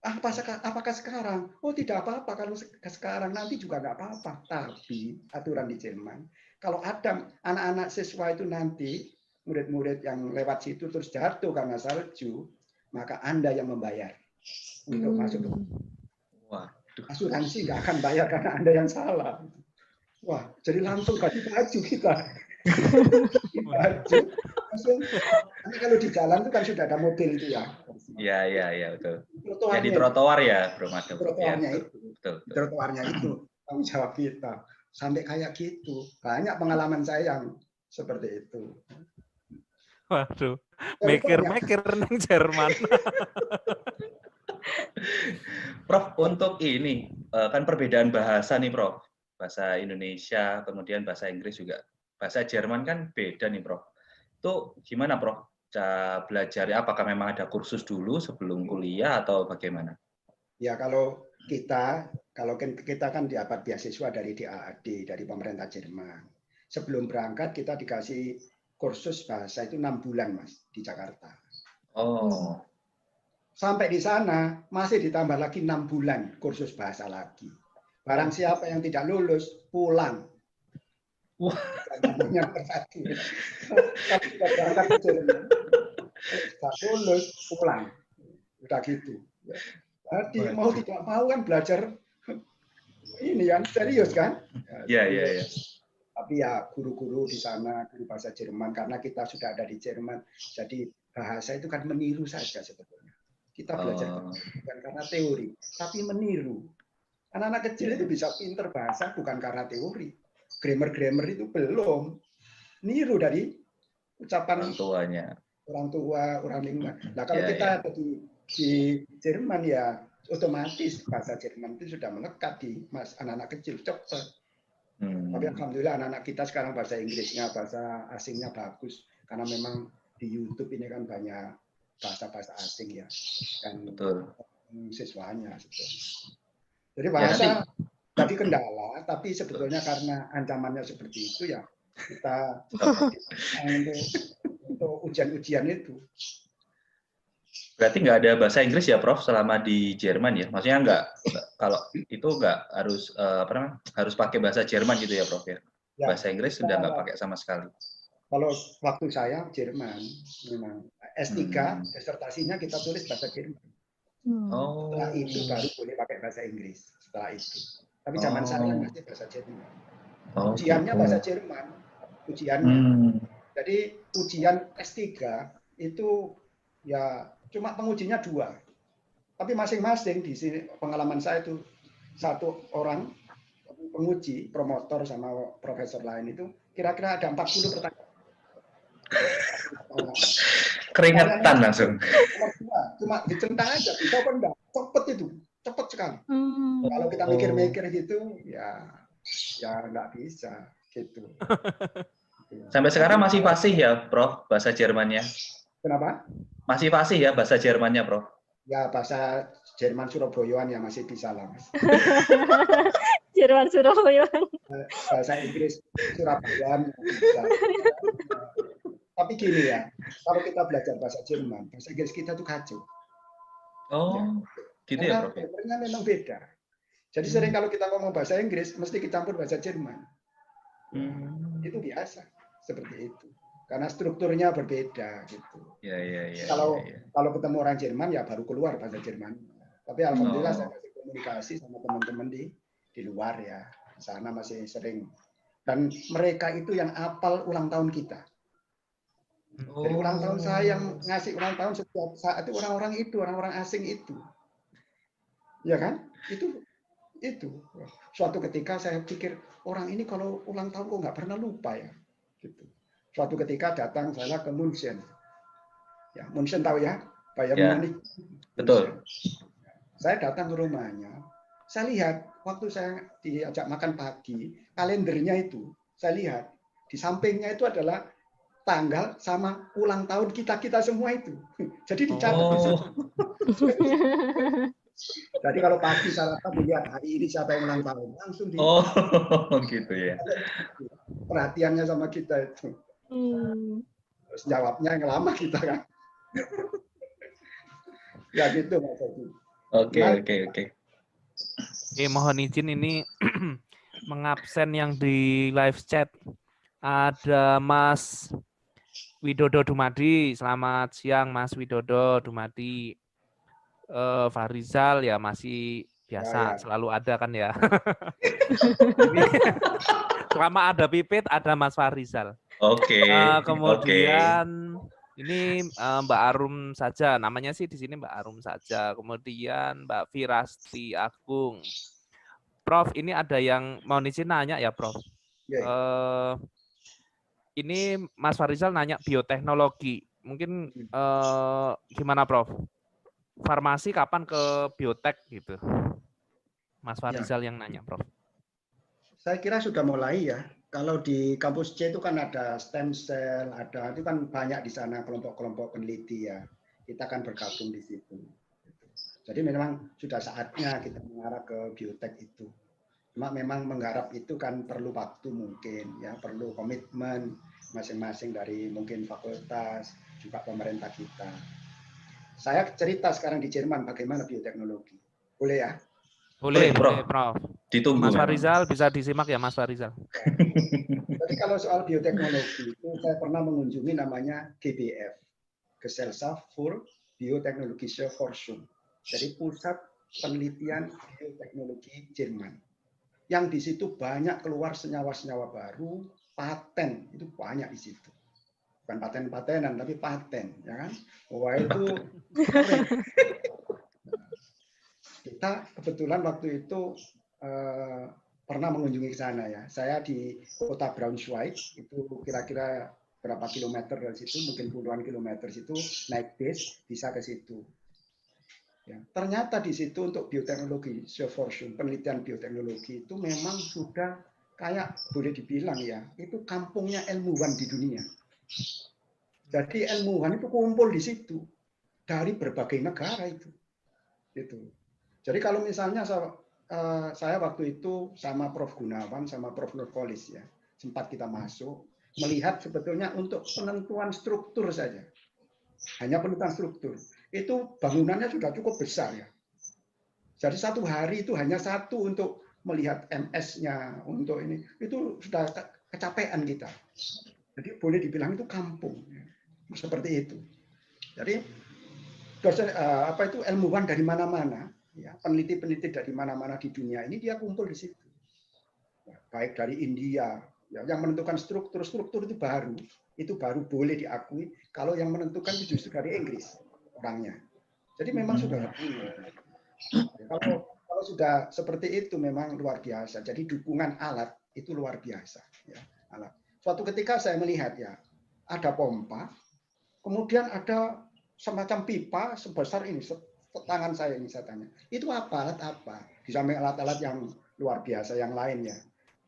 Apakah sekarang? Oh tidak apa-apa kalau sekarang, nanti juga nggak apa-apa. Tapi aturan di Jerman, kalau ada anak-anak siswa itu nanti, murid-murid yang lewat situ terus jatuh karena salju, maka Anda yang membayar untuk masuk ke. Asuransi nggak akan bayar karena Anda yang salah. Wah, jadi langsung kasih baju kita. Baju. Langsung. Nanti kalau di jalan itu kan sudah ada mobil itu ya. Iya, betul. Ya di trotoar ya, Bro Mas. Trotoarnya ya, itu. Trotoarnya itu tanggung jawab kita. Sampai kayak gitu. Banyak pengalaman saya yang seperti itu. Waduh, mikir nang Jerman. Prof, untuk ini kan perbedaan bahasa nih, Prof. Bahasa Indonesia, kemudian bahasa Inggris juga. Bahasa Jerman kan beda nih, Prof. Itu gimana, Prof? Cara belajarnya apakah memang ada kursus dulu sebelum kuliah atau bagaimana? Ya, kalau kita kan dapat beasiswa dari DAAD, dari pemerintah Jerman. Sebelum berangkat kita dikasih kursus bahasa itu 6 bulan, Mas, di Jakarta. Oh. Sampai di sana masih ditambah lagi 6 bulan kursus bahasa lagi. Barang siapa yang tidak lulus, pulang. Wah. Berangkat ke Jerman. Tidak lulus, pulang. Udah gitu. Jadi mau tidak mau kan belajar ini kan serius kan? Iya. Tapi ya guru-guru di sana, guru bahasa Jerman, karena kita sudah ada di Jerman, jadi bahasa itu kan meniru saja sebetulnya. Kita belajar bukan karena teori, tapi meniru. Anak-anak kecil itu bisa pinter bahasa bukan karena teori. Grammar itu belum. Niru dari ucapan orang tua, orang lingkungan. Nah kalau kita ada di Jerman ya otomatis bahasa Jerman itu sudah melekat di anak-anak kecil, cepat. Tapi alhamdulillah anak-anak kita sekarang bahasa Inggrisnya, bahasa asingnya bagus. Karena memang di YouTube ini kan banyak bahasa-bahasa asing ya. Dan siswanya. Jadi bahasa jadi kendala, tapi sebetulnya karena ancamannya seperti itu ya kita untuk ujian-ujian itu. Berarti nggak ada bahasa Inggris ya, Prof, selama di Jerman ya? Maksudnya nggak kalau itu nggak harus harus pakai bahasa Jerman gitu ya, Prof ya? Bahasa Inggris sudah nggak pakai sama sekali. Kalau waktu saya Jerman, memang S3 disertasinya kita tulis bahasa Jerman. Setelah itu baru boleh pakai bahasa Inggris. Setelah itu. Tapi zaman saya masih bahasa Jerman. Ujiannya bahasa Jerman. Ujiannya. Jadi ujian S3 itu ya cuma pengujinya 2. Tapi masing-masing di sini pengalaman saya itu satu orang penguji, promotor sama profesor lain itu kira-kira ada 40 pertanyaan. Keringetan langsung. Cuma dicentang aja, bisa apa enggak? Cepet itu, cepet sekali. Kalau kita mikir-mikir gitu, ya nggak bisa gitu. Sampai sekarang masih fasih ya, Prof, bahasa Jermannya? Kenapa? Masih fasih ya bahasa Jermannya, Prof? Ya bahasa Jerman Surabayaan ya masih bisa lah, Mas. Jerman Surabayaan. Bahasa Inggris Surabayaan bisa. Tapi gini ya, kalau kita belajar bahasa Jerman, bahasa Inggris kita tuh kacau. Gitu ya, Prof? Karena memang beda. Jadi sering kalau kita ngomong bahasa Inggris, mesti kita campur bahasa Jerman. Itu biasa, seperti itu. Karena strukturnya berbeda gitu. Kalau ketemu orang Jerman ya baru keluar bahasa Jerman. Tapi alhamdulillah saya masih komunikasi sama teman-teman di luar ya. Di sana masih sering. Dan mereka itu yang apal ulang tahun kita. Jadi ulang tahun saya yang ngasih ulang tahun setiap saat itu orang-orang asing itu. Ya kan? Itu. Suatu ketika saya pikir orang ini kalau ulang tahun kok nggak pernah lupa ya. Gitu. Suatu ketika datang saya ke München. Ya, München tahu ya? Bayern Munich. Betul. Saya datang ke rumahnya. Saya lihat waktu saya diajak makan pagi, kalendernya itu saya lihat di sampingnya itu adalah tanggal sama ulang tahun kita semua itu. Jadi dicatat di situ. Jadi kalau pagi sarapan dilihat hari ini siapa yang ulang tahun, langsung di. Gitu ya. Perhatiannya sama kita itu. Terus jawabnya yang lama kita kan. Ya gitu Mas Edi. Oke. Mohon izin ini mengabsen yang di live chat. Ada Mas Widodo Dumadi. Selamat siang Mas Widodo Dumadi. Farizal ya masih biasa, selalu ada kan ya. Selama ada Pipit, ada Mas Farizal. Kemudian ini Mbak Arum saja, namanya sih di sini Mbak Arum saja. Kemudian Mbak Firasti Agung. Prof, ini ada yang mau izin nanya ya, Prof. Ini Mas Farizal nanya bioteknologi. Mungkin gimana, Prof? Farmasi kapan ke biotek gitu? Mas Farizal yang nanya, Prof. Saya kira sudah mulai ya. Kalau di kampus C itu kan ada stem cell, itu kan banyak di sana kelompok-kelompok peneliti ya. Kita kan bergabung di situ. Jadi memang sudah saatnya kita mengarah ke biotek itu. Cuma memang menggarap itu kan perlu waktu mungkin ya, perlu komitmen masing-masing dari mungkin fakultas, juga pemerintah kita. Saya cerita sekarang di Jerman bagaimana bioteknologi. Boleh ya? Boleh, Prof. Ditunggu. Mas Farizal bisa disimak ya, Mas Farizal. Jadi kalau soal bioteknologi itu saya pernah mengunjungi namanya GBF, Gesellschaft für Biotechnologische Forschung. Jadi pusat penelitian bioteknologi Jerman. Yang di situ banyak keluar senyawa-senyawa baru, paten itu banyak di situ. Bukan paten-patenan, tapi paten, ya kan? Wah itu kita kebetulan waktu itu pernah mengunjungi ke sana ya. Saya di kota Braunschweig, itu kira-kira berapa kilometer dari situ, mungkin puluhan kilometer situ, naik bis bisa ke situ. Ya, ternyata di situ untuk bioteknologi, penelitian bioteknologi itu memang sudah kayak boleh dibilang ya, itu kampungnya ilmuwan di dunia. Jadi ilmuwan itu kumpul di situ dari berbagai negara itu. Gitu. Jadi kalau misalnya saya waktu itu sama Prof Gunawan sama Prof Nurkolis ya, sempat kita masuk melihat sebetulnya untuk penentuan struktur saja. Hanya penentuan struktur. Itu bangunannya sudah cukup besar ya. Jadi satu hari itu hanya satu untuk melihat MS-nya, untuk ini. Itu sudah kecapean kita. Jadi boleh dibilang itu kampung. Ya. Seperti itu. Jadi dosen apa itu ilmuwan dari mana-mana, ya, peneliti-peneliti dari mana-mana di dunia ini dia kumpul di situ. Ya, baik dari India, ya, yang menentukan struktur itu baru boleh diakui kalau yang menentukan itu justru dari Inggris orangnya. Jadi memang sudah lebih. Kalau sudah seperti itu memang luar biasa. Jadi dukungan alat itu luar biasa. Ya, alat. Suatu ketika saya melihat ya ada pompa, kemudian ada semacam pipa sebesar ini, tangan saya ini saya tanya. Itu apa? Alat apa? Di samping alat-alat yang luar biasa yang lainnya.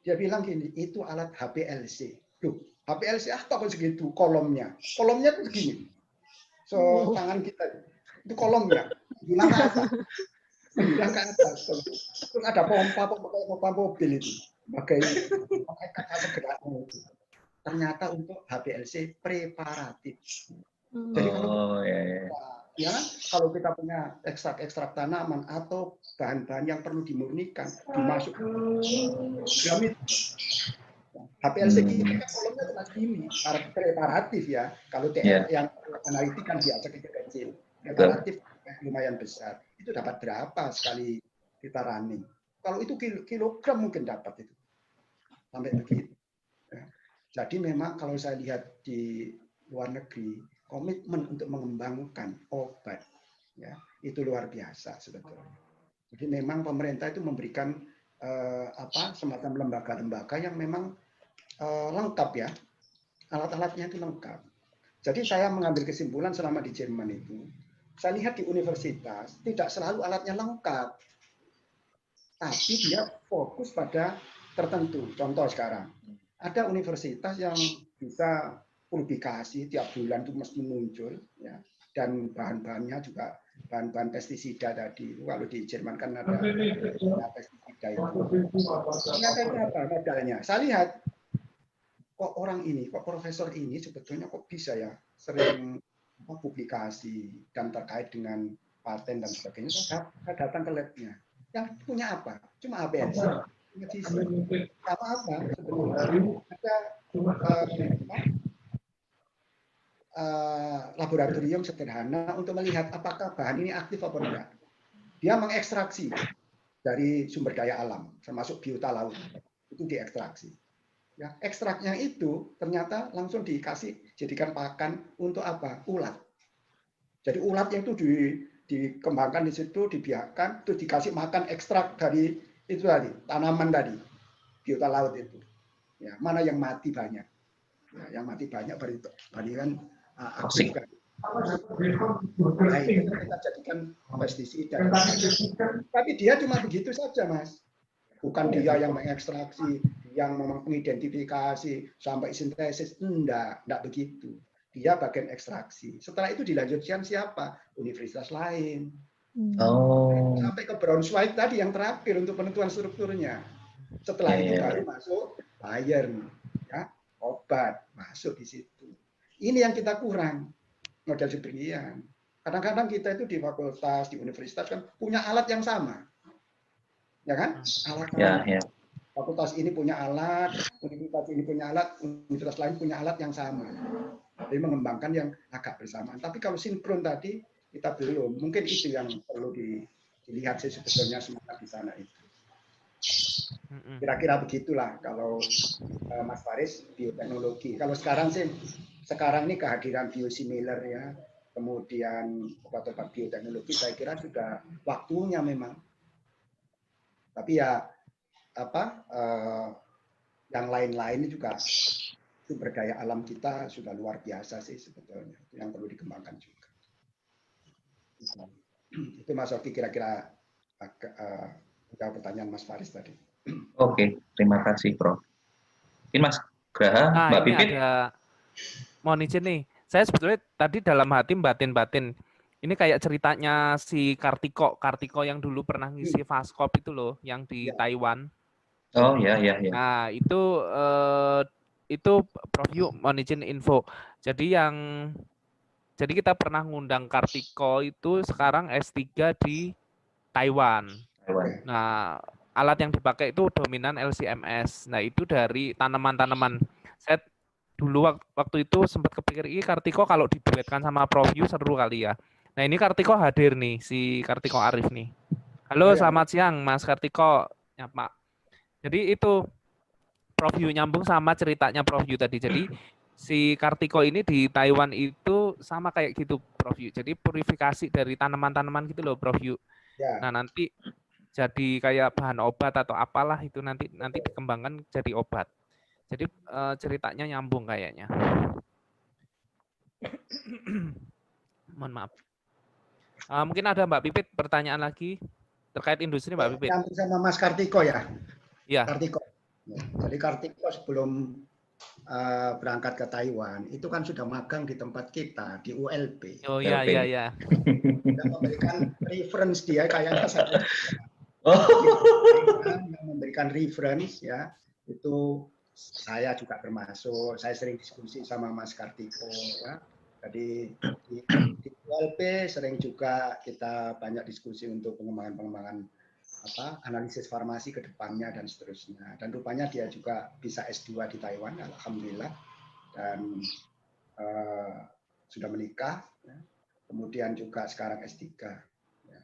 Dia bilang gini, itu alat HPLC. Loh, HPLC apa kok segitu kolomnya? Kolomnya tuh begini. So, tangan kita itu kolomnya. Bilang apa? Bilang ke atas. Terus ada pompa mobil itu. Sebagai kata segerakan itu. Ternyata untuk HPLC preparatif. Jadi kalau kita punya ekstrak tanaman atau bahan-bahan yang perlu dimurnikan, dimasukkan gamit. HPLC ini kan kolomnya cuma segini, preparatif ya. Kalau yang analitik kan biasa kecil-kecil. Preparatif lumayan besar. Itu dapat berapa sekali kita running? Kalau itu kilogram mungkin dapat itu. Sampai begitu. Ya. Jadi memang kalau saya lihat di luar negeri, komitmen untuk mengembangkan obat, ya itu luar biasa sebetulnya. Jadi memang pemerintah itu memberikan semacam lembaga-lembaga yang memang lengkap ya, alat-alatnya itu lengkap. Jadi saya mengambil kesimpulan selama di Jerman itu, saya lihat di universitas tidak selalu alatnya lengkap, tapi dia fokus pada tertentu. Contoh sekarang, ada universitas yang bisa publikasi tiap bulan itu mesti muncul, ya, dan bahan-bahannya juga bahan-bahan pestisida tadi. Kalau di Jerman kan ada pestisida itu. Ternyata itu apa modalnya? Saya lihat kok orang ini, kok profesor ini sebetulnya kok bisa ya sering publikasi dan terkait dengan paten dan sebagainya. Saya datang ke labnya. Yang punya apa? Cuma ABS. Apa sebetulnya ada laboratorium sederhana untuk melihat apakah bahan ini aktif atau tidak. Dia mengekstraksi dari sumber daya alam, termasuk biota laut, itu diekstraksi. Ya, ekstraknya itu ternyata langsung jadikan pakan untuk apa? Ulat. Jadi ulatnya itu dikembangkan di situ, dibiarkan, terus dikasih makan ekstrak dari itu tadi, tanaman tadi, biota laut itu. Ya, mana yang mati banyak? Ya, yang mati banyak bandingkan aktif. Nah, itu kita jadikan pestisida. Tapi dia cuma begitu saja, Mas. Bukan dia yang mengekstraksi, yang mengidentifikasi sampai sintesis, enggak begitu. Dia bagian ekstraksi. Setelah itu dilanjutkan siapa? Universitas lain. Sampai ke Braunschweig tadi yang terakhir untuk penentuan strukturnya. Setelah itu baru masuk Bayern, ya, obat masuk di situ. Ini yang kita kurang, model demikian. Kadang-kadang kita itu di fakultas, di universitas kan punya alat yang sama. Ya kan? Alat ya. Fakultas ini punya alat, universitas ini punya alat, universitas lain punya alat yang sama. Jadi mengembangkan yang agak bersamaan. Tapi kalau sinkron tadi kita belum. Mungkin itu yang perlu dilihat sih sebetulnya semangat di sana itu. Kira-kira begitulah kalau Mas Faris bioteknologi. Kalau sekarang ini kehadiran biosimilar ya, kemudian obat-obat bioteknologi saya kira sudah waktunya memang. Tapi ya yang lain-lain juga sumber daya alam kita sudah luar biasa sih sebetulnya. Itu yang perlu dikembangkan juga. Itu Mas Oki kira-kira pertanyaan Mas Faris tadi. Oke, terima kasih Prof. Ini Mas Graha, Mbak Pipit. Mohon izin nih, saya sebetulnya tadi dalam hati batin-batin. Ini kayak ceritanya si Kartiko yang dulu pernah ngisi Vaskop itu loh, yang di Taiwan. Oh ya. Nah itu Prof Yu mohon izin info. Jadi kita pernah ngundang Kartiko itu sekarang S3 di Taiwan. Nah alat yang dipakai itu dominan LC-MS. Nah itu dari tanaman-tanaman. Saya dulu waktu itu sempat kepikir, Kartiko kalau diduetkan sama Prof Yu seru kali ya. Nah, ini Kartiko hadir nih, si Kartiko Arif nih. Halo, selamat siang Mas Kartiko. Ya, Pak. Jadi itu Prof Yu nyambung sama ceritanya Prof Yu tadi. Jadi si Kartiko ini di Taiwan itu sama kayak gitu Prof Yu. Jadi purifikasi dari tanaman-tanaman gitu loh Prof Yu. Ya. Nah, nanti jadi kayak bahan obat atau apalah itu nanti dikembangkan jadi obat. Jadi ceritanya nyambung kayaknya. Mohon maaf. Mungkin ada Mbak Pipit pertanyaan lagi terkait industri Mbak Pipit. Yang sama Mas Kartiko ya. Iya. Kartiko. Jadi Kartiko sebelum berangkat ke Taiwan itu kan sudah magang di tempat kita di ULB. Oh iya iya iya. Yang memberikan reference dia kayaknya saya. Yang memberikan reference ya itu saya juga termasuk. Saya sering diskusi sama Mas Kartiko ya. Jadi di ULB sering juga kita banyak diskusi untuk pengembangan analisis farmasi ke depannya dan seterusnya. Dan rupanya dia juga bisa S2 di Taiwan, alhamdulillah. Dan sudah menikah. Ya. Kemudian juga sekarang S3. Ya.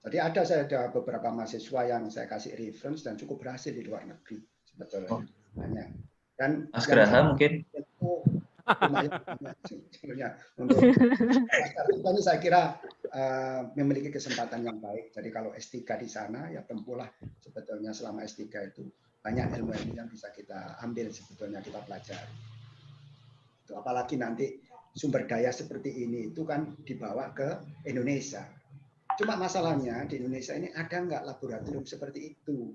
Jadi saya ada beberapa mahasiswa yang saya kasih reference dan cukup berhasil di luar negeri sebetulnya. Dan Mas Graha mungkin lumayan sebenarnya untuk ini saya kira memiliki kesempatan yang baik. Jadi kalau S3 di sana ya tempuhlah sebetulnya selama S3 itu banyak ilmu-ilmu yang bisa kita ambil sebetulnya kita pelajari. Itu apalagi nanti sumber daya seperti ini itu kan dibawa ke Indonesia. Cuma masalahnya di Indonesia ini ada nggak laboratorium seperti itu?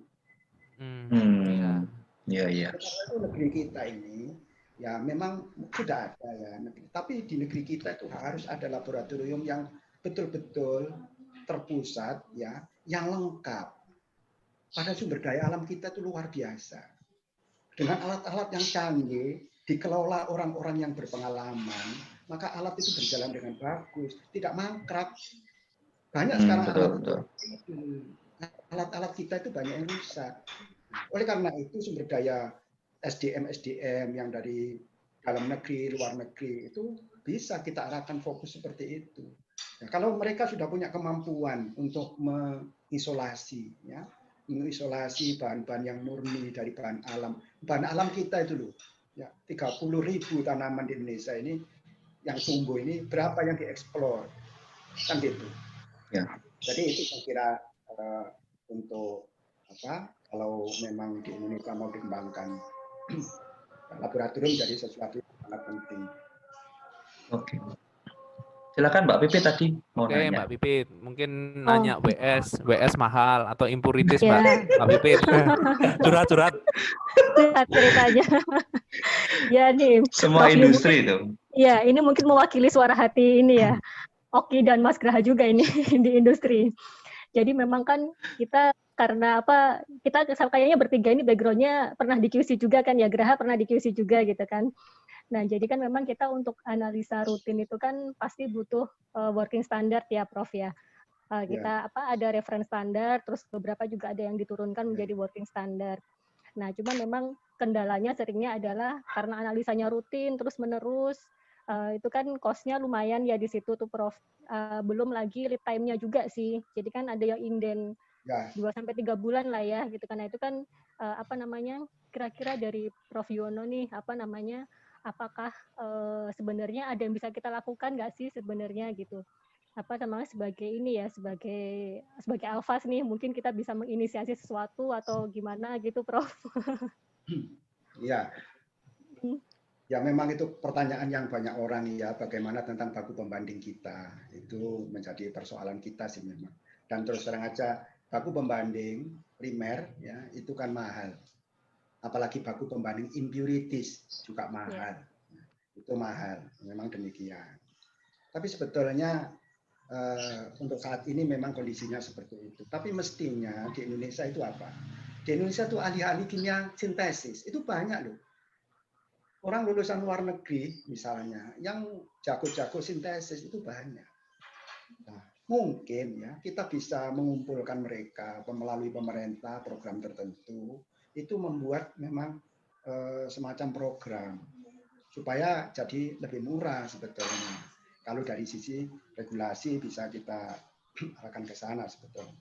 Iya. Itu negeri kita ini ya memang sudah ada ya, tapi di negeri kita itu harus ada laboratorium yang betul-betul terpusat ya, yang lengkap. Pada sumber daya alam kita itu luar biasa. Dengan alat-alat yang canggih, dikelola orang-orang yang berpengalaman, maka alat itu berjalan dengan bagus, tidak mangkrak. Banyak sekarang alat-alat kita itu banyak yang rusak. Oleh karena itu sumber daya SDM yang dari dalam negeri, luar negeri itu bisa kita arahkan fokus seperti itu. Ya, kalau mereka sudah punya kemampuan untuk mengisolasi, ya, mengisolasi bahan-bahan yang murni dari bahan alam. Bahan alam kita itu loh, ya 30.000 tanaman di Indonesia ini yang tumbuh ini berapa yang dieksplor, kan gitu. Ya. Jadi itu saya kira untuk kalau memang di Indonesia mau dikembangkan laboratorium jadi sesuatu yang sangat penting. Oke. Silakan Mbak Pipit tadi mau nanya. Mbak Pipit, mungkin nanya WS mahal atau impuritis Mbak Pipit. Curhat ceritanya. Ya nih. Semua industri itu. Ya, ini mungkin mewakili suara hati ini ya. Oki dan Mas Graha juga ini di industri. Jadi memang kan kita karena kita kayaknya bertiga ini background-nya pernah di QC juga kan ya, Graha pernah di QC juga gitu kan. Nah, jadi kan memang kita untuk analisa rutin itu kan pasti butuh working standard ya, Prof ya. Kita ada reference standar, terus beberapa juga ada yang diturunkan menjadi working standard. Nah, cuma memang kendalanya seringnya adalah karena analisanya rutin terus-menerus, itu kan cost-nya lumayan ya di situ tuh, Prof. Belum lagi lead time-nya juga sih. Jadi kan ada yang inden 2-3 bulan lah ya gitu kan. Nah, itu kan kira-kira dari Prof Yono nih apakah sebenarnya ada yang bisa kita lakukan nggak sih sebenarnya gitu? Sebagai ini ya, sebagai Alfas nih mungkin kita bisa menginisiasi sesuatu atau gimana gitu, Prof. Iya. Ya memang itu pertanyaan yang banyak orang ya, bagaimana tentang baku pembanding kita. Itu menjadi persoalan kita sih memang. Dan terus terang aja baku pembanding primer ya itu kan mahal. Apalagi baku pembanding impurities juga mahal. Itu mahal, memang demikian. Tapi sebetulnya untuk saat ini memang kondisinya seperti itu. Tapi mestinya di Indonesia itu apa? Di Indonesia itu ahli-ahli kimia sintesis itu banyak loh. Orang lulusan luar negeri misalnya yang jago-jago sintesis itu banyak. Nah, mungkin ya kita bisa mengumpulkan mereka melalui pemerintah program tertentu itu membuat memang semacam program supaya jadi lebih murah sebetulnya. Kalau dari sisi regulasi bisa kita arahkan ke sana sebetulnya.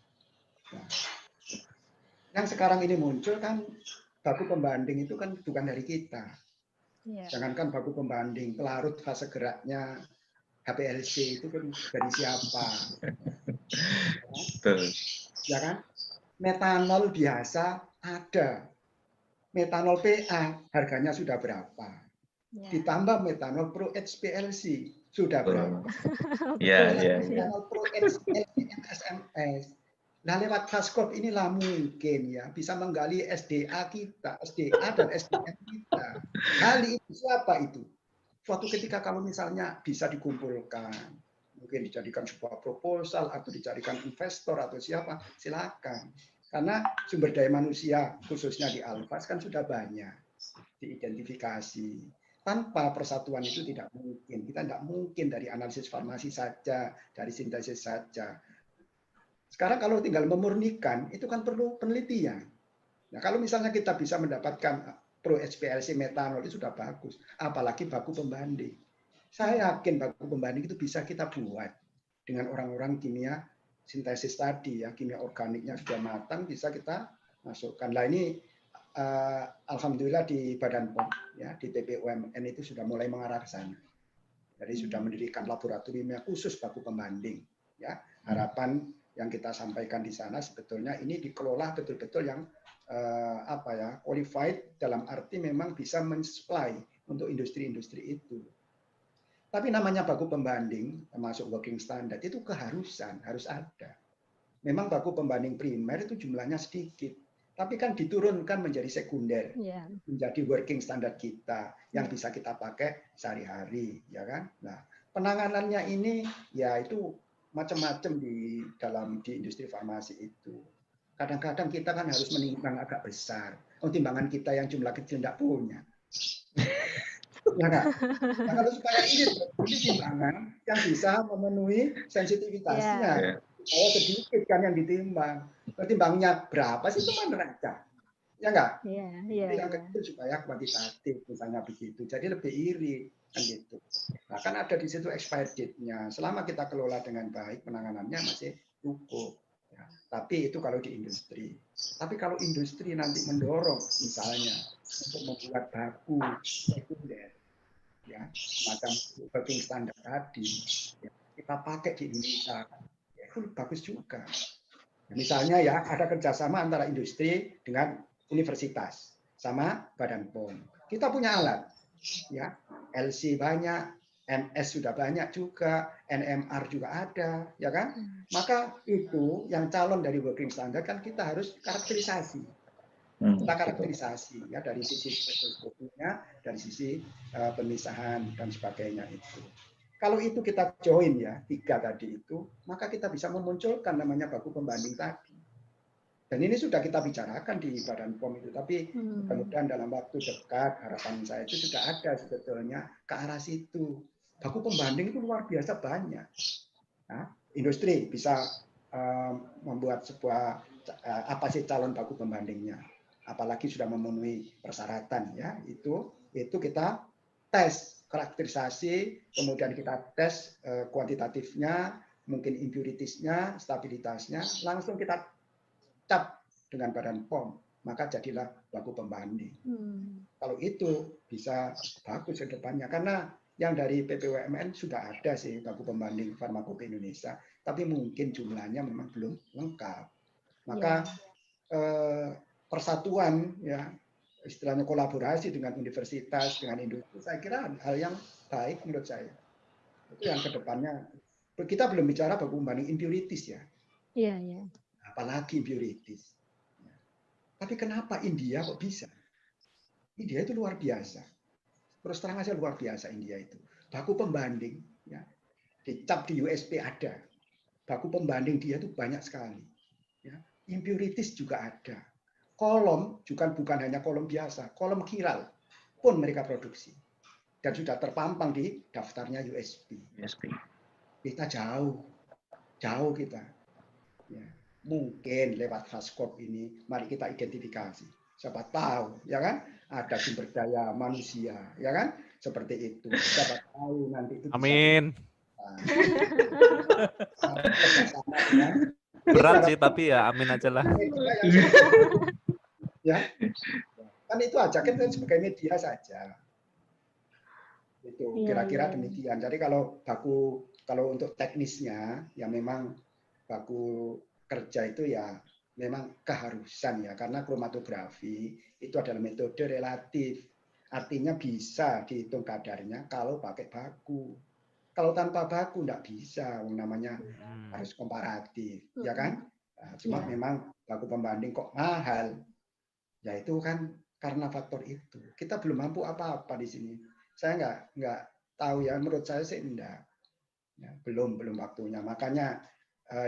Nah, yang sekarang ini muncul kan baku pembanding itu kan bukan dari kita. Jangankan baku pembanding, pelarut fase geraknya HPLC itu kan dari siapa? Ya kan? Metanol biasa ada. Metanol PA harganya sudah berapa? Ditambah metanol Pro HPLC sudah berapa? Metanol Pro HPLC SMS. Nah, lewat Fastcop inilah mungkin ya bisa menggali SDA kita, SDA dan SDM kita. Gali itu siapa itu? Suatu ketika kalau misalnya bisa dikumpulkan, mungkin dijadikan sebuah proposal atau dicarikan investor atau siapa, silakan. Karena sumber daya manusia khususnya di Alphas kan sudah banyak diidentifikasi. Tanpa persatuan itu tidak mungkin. Kita tidak mungkin dari analisis farmasi saja, dari sintesis saja. Sekarang kalau tinggal memurnikan, itu kan perlu penelitian. Nah, kalau misalnya kita bisa mendapatkan Pro HPLC metanol itu sudah bagus. Apalagi baku pembanding. Saya yakin baku pembanding itu bisa kita buat dengan orang-orang kimia sintesis tadi ya, kimia organiknya sudah matang bisa kita masukkan. Lah ini alhamdulillah di Badan POM ya, di BPUMN itu sudah mulai mengarah ke sana. Jadi sudah mendirikan laboratorium khusus baku pembanding ya. Harapan yang kita sampaikan di sana sebetulnya ini dikelola betul-betul yang qualified dalam arti memang bisa mensupply untuk industri-industri itu. Tapi namanya baku pembanding termasuk working standard itu keharusan, harus ada. Memang baku pembanding primer itu jumlahnya sedikit, tapi kan diturunkan menjadi sekunder, menjadi working standard kita yang bisa kita pakai sehari-hari, ya kan? Nah, penanganannya ini ya itu macam-macam di industri farmasi itu. Kadang-kadang kita kan harus menimbang agak besar. Timbangan kita yang jumlah kecil tidak punya. Ya kan? Nah, kalau supaya ini timbangan yang bisa memenuhi sensitivitasnya. Saya sedikit kan yang ditimbang. Timbangnya berapa sih teman neraca? Ya enggak? Yang kecil supaya kuantitatif misalnya begitu. Jadi lebih irit kan gitu. Nah, kan ada di situ expired date-nya. Selama kita kelola dengan baik penanganannya masih cukup. Ya. Tapi itu kalau di industri. Tapi kalau industri nanti mendorong misalnya untuk membuat baku sekunder ya semacam working standard tadi ya, kita pakai di Indonesia ya, itu bagus juga. Misalnya ya ada kerjasama antara industri dengan universitas sama Badan POM. Kita punya alat ya, LC banyak, MS sudah banyak juga, NMR juga ada, ya kan? Maka itu yang calon dari working standard kan kita harus karakterisasi. Kita karakterisasi ya dari sisi spektroskopinya, dari sisi pemisahan dan sebagainya itu. Kalau itu kita join ya 3 tadi itu, maka kita bisa memunculkan namanya baku pembanding tadi. Dan ini sudah kita bicarakan di Badan POM itu, tapi mudah-mudahan dalam waktu dekat harapan saya itu sudah ada sebetulnya ke arah situ. Baku pembanding itu luar biasa banyak. Nah, industri bisa membuat sebuah apa sih calon baku pembandingnya. Apalagi sudah memenuhi persyaratan ya itu kita tes karakterisasi, kemudian kita tes kuantitatifnya, mungkin impuritiesnya, stabilitasnya, langsung kita cap dengan Badan POM, maka jadilah baku pembanding. Kalau itu bisa bagus ke depannya karena yang dari BPUMN sudah ada sih baku pembanding farmakope Indonesia, tapi mungkin jumlahnya memang belum lengkap. Maka persatuan ya istilahnya kolaborasi dengan universitas dengan industri saya kira hal yang baik menurut saya itu yang kedepannya kita belum bicara baku pembanding impurities ya apalagi impurities tapi kenapa India kok bisa India itu luar biasa terus terang aja luar biasa India itu baku pembanding ya dicap di USP ada baku pembanding dia itu banyak sekali ya impurities juga ada kolom juga bukan hanya kolom biasa, kolom kiral pun mereka produksi dan sudah terpampang di daftarnya USP. Kita jauh kita. Ya. Mungkin lewat Fastcop ini, mari kita identifikasi. Siapa tahu, ya kan? Ada sumber daya manusia, ya kan? Seperti itu. Siapa tahu nanti itu bisa Berat sih, tapi ya amin aja lah. Ya, kan itu aja kan sebagai media saja. Itu kira-kira demikian. Jadi kalau untuk teknisnya ya memang baku kerja itu ya memang keharusan ya, karena kromatografi itu adalah metode relatif. Artinya bisa dihitung kadarnya kalau pakai baku. Kalau tanpa baku enggak bisa, namanya harus komparatif, ya kan? Nah, cuma memang baku pembanding kok mahal. Ya itu kan karena faktor itu. Kita belum mampu apa-apa di sini. Saya nggak tahu ya, menurut saya sih enggak. Ya, belum waktunya. Makanya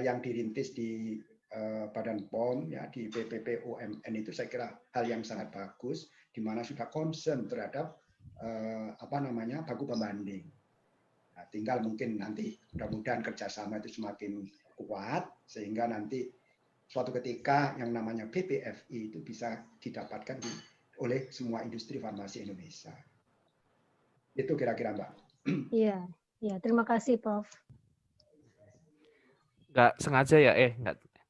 yang dirintis di Badan POM ya, di BPPOMN itu saya kira hal yang sangat bagus, di mana sudah concern terhadap baku pembanding. Nah, tinggal mungkin nanti mudah-mudahan kerjasama itu semakin kuat sehingga nanti suatu ketika yang namanya BPFI itu bisa didapatkan oleh semua industri farmasi Indonesia. Itu kira-kira Mbak. Iya, terima kasih Prof. Nggak sengaja ya,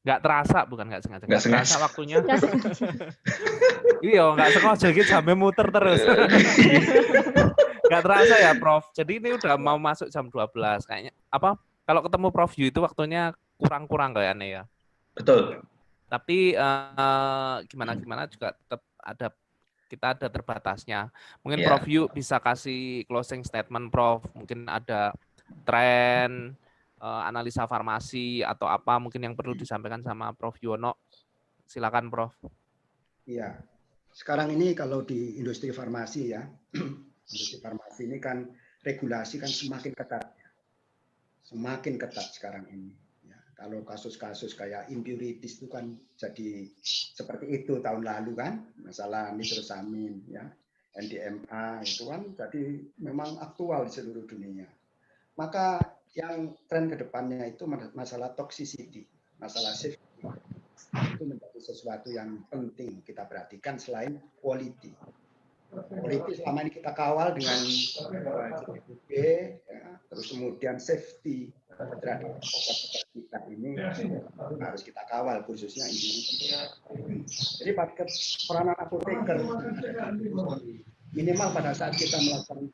nggak terasa, bukan nggak sengaja. Nggak terasa waktunya. Iya, nggak sengaja gitu sampai muter terus. Nggak terasa ya, Prof. Jadi ini udah mau masuk jam 12 kayaknya. Kalau ketemu Prof Yu itu waktunya kurang kayaknya ya. Betul. Tapi gimana juga tetap kita ada terbatasnya. Mungkin Prof Yu bisa kasih closing statement, Prof. Mungkin ada tren analisa farmasi atau apa mungkin yang perlu disampaikan sama Prof Yuwono. Silakan, Prof. Iya. Sekarang ini kalau di industri farmasi ya, industri farmasi ini kan regulasi kan semakin ketat. Semakin ketat sekarang ini. Ya, kalau kasus-kasus kayak impurities itu kan jadi seperti itu tahun lalu kan, masalah nitrosamin ya, NDMA itu kan jadi memang aktual di seluruh dunia. Maka yang tren ke depannya itu masalah toxicity, masalah safety. Itu menjadi sesuatu yang penting kita perhatikan selain quality. Quality selama ini kita kawal dengan GDP, ya, terus kemudian safety terhadap obat-obat kita ini harus kita kawal, khususnya ini. Jadi peranan apoteker minimal pada saat kita melakukan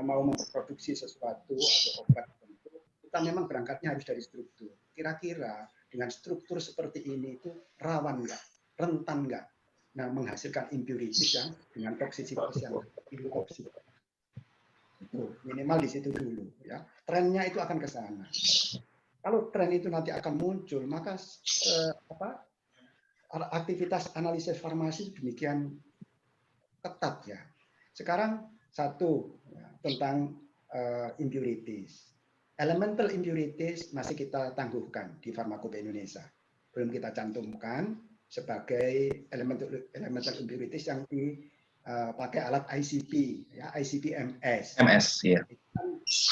mau memproduksi sesuatu atau obat tertentu, kita memang berangkatnya harus dari struktur. Kira-kira dengan struktur seperti ini itu rawan nggak, rentan nggak, nah menghasilkan impurities yang dengan toksisitas yang toksik. Itu minimal di situ dulu ya. Trennya itu akan ke sana. Kalau tren itu nanti akan muncul, maka aktivitas analisis farmasi demikian ketat ya. Sekarang satu ya, tentang impurities. Elemental impurities masih kita tangguhkan di Farmakope Indonesia. Belum kita cantumkan sebagai elemental impurities yang dipakai alat ICP, ya ICP MS. MS, ya.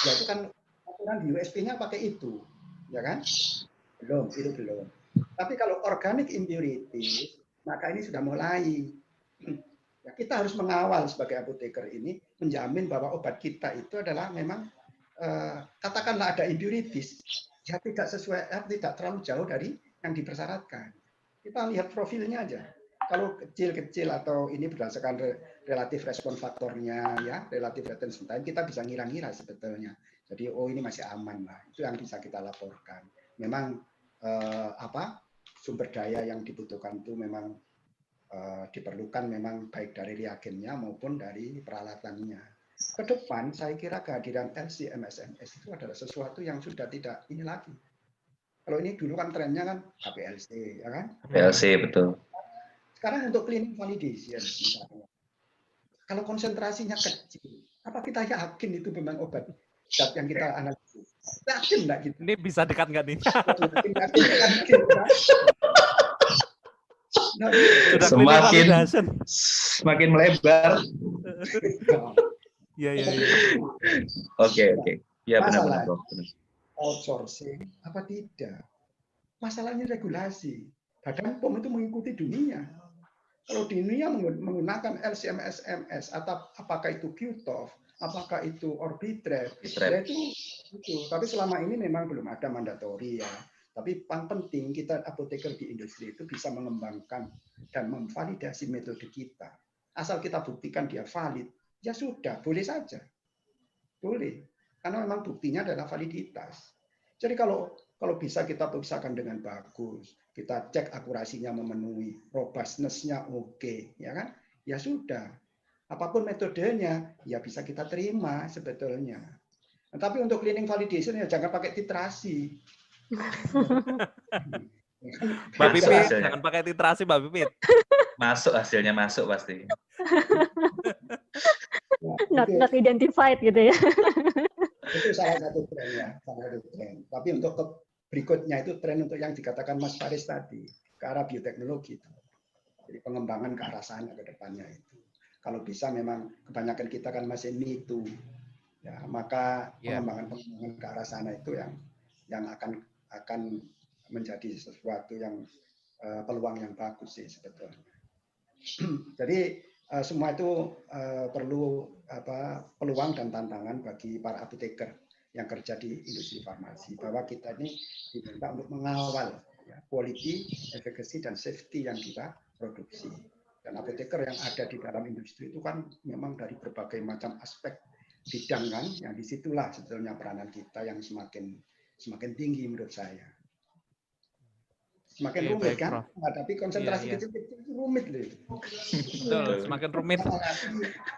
Itu kan aturan di USP-nya pakai itu, ya kan? Belum, itu belum. Tapi kalau organic impurities, maka ini sudah mulai. Ya, kita harus mengawal sebagai apoteker ini, menjamin bahwa obat kita itu adalah memang katakanlah ada impurities, ya tidak sesuai, tidak terlalu jauh dari yang dipersyaratkan. Kita lihat profilnya aja. Kalau kecil-kecil atau ini berdasarkan relatif respon faktornya, ya relatif retention time, kita bisa ngira-ngira sebetulnya. Jadi oh ini masih aman lah. Itu yang bisa kita laporkan. Memang sumber daya yang dibutuhkan itu memang diperlukan memang baik dari reagennya maupun dari peralatannya. Ke depan saya kira kehadiran LC-MS-MS itu adalah sesuatu yang sudah tidak ini lagi. Kalau ini dulu kan trennya kan HPLC, ya kan? HPLC, betul. Sekarang untuk clinical validation misalnya. Kalau konsentrasinya kecil, apa kita yakin itu memang obat zat yang kita analisis? Yakin enggak gitu? Ini bisa dekat nggak nih? Yakin. Nah, semakin melebar. Iya. Oke. Ya benar. Outsourcing apa tidak? Masalahnya regulasi. Badan POM itu mengikuti dunia. Kalau di dunia menggunakan LCMS MS atau apakah itu QTOF, apakah itu Orbitrap, ya itu. Tapi selama ini memang belum ada mandatori ya. Tapi yang penting kita apoteker di industri itu bisa mengembangkan dan memvalidasi metode kita. Asal kita buktikan dia valid, ya sudah, boleh saja. Boleh. Karena memang buktinya adalah validitas. Jadi kalau bisa kita periksakan dengan bagus, kita cek akurasinya memenuhi, robustness-nya oke, ya kan? Ya sudah. Apapun metodenya, ya bisa kita terima sebetulnya. Nah, tapi untuk cleaning validation ya jangan pakai titrasi. Mbak Pipit, jangan pakai titrasi, Mbak Pipit. Masuk hasilnya, masuk pasti. Not identified gitu ya. Itu salah satu tren ya, salah satu tren. Tapi untuk berikutnya itu tren untuk yang dikatakan Mas Faris tadi, ke arah bioteknologi itu. Jadi pengembangan ke arah sana ke depannya itu. Kalau bisa memang kebanyakan kita kan masih me too. Ya, maka pengembangan ke arah sana itu yang akan menjadi sesuatu yang peluang yang bagus sih sebetulnya. Jadi semua itu perlu peluang dan tantangan bagi para apoteker yang kerja di industri farmasi, bahwa kita ini diminta untuk mengawal ya, quality, efficacy, dan safety yang kita produksi. Dan apoteker yang ada di dalam industri itu kan memang dari berbagai macam aspek bidang kan, yang disitulah sebetulnya peranan kita yang semakin tinggi menurut saya. Semakin rumit kan, menghadapi konsentrasi kecil-kecil itu rumit loh. Betul, semakin rumit.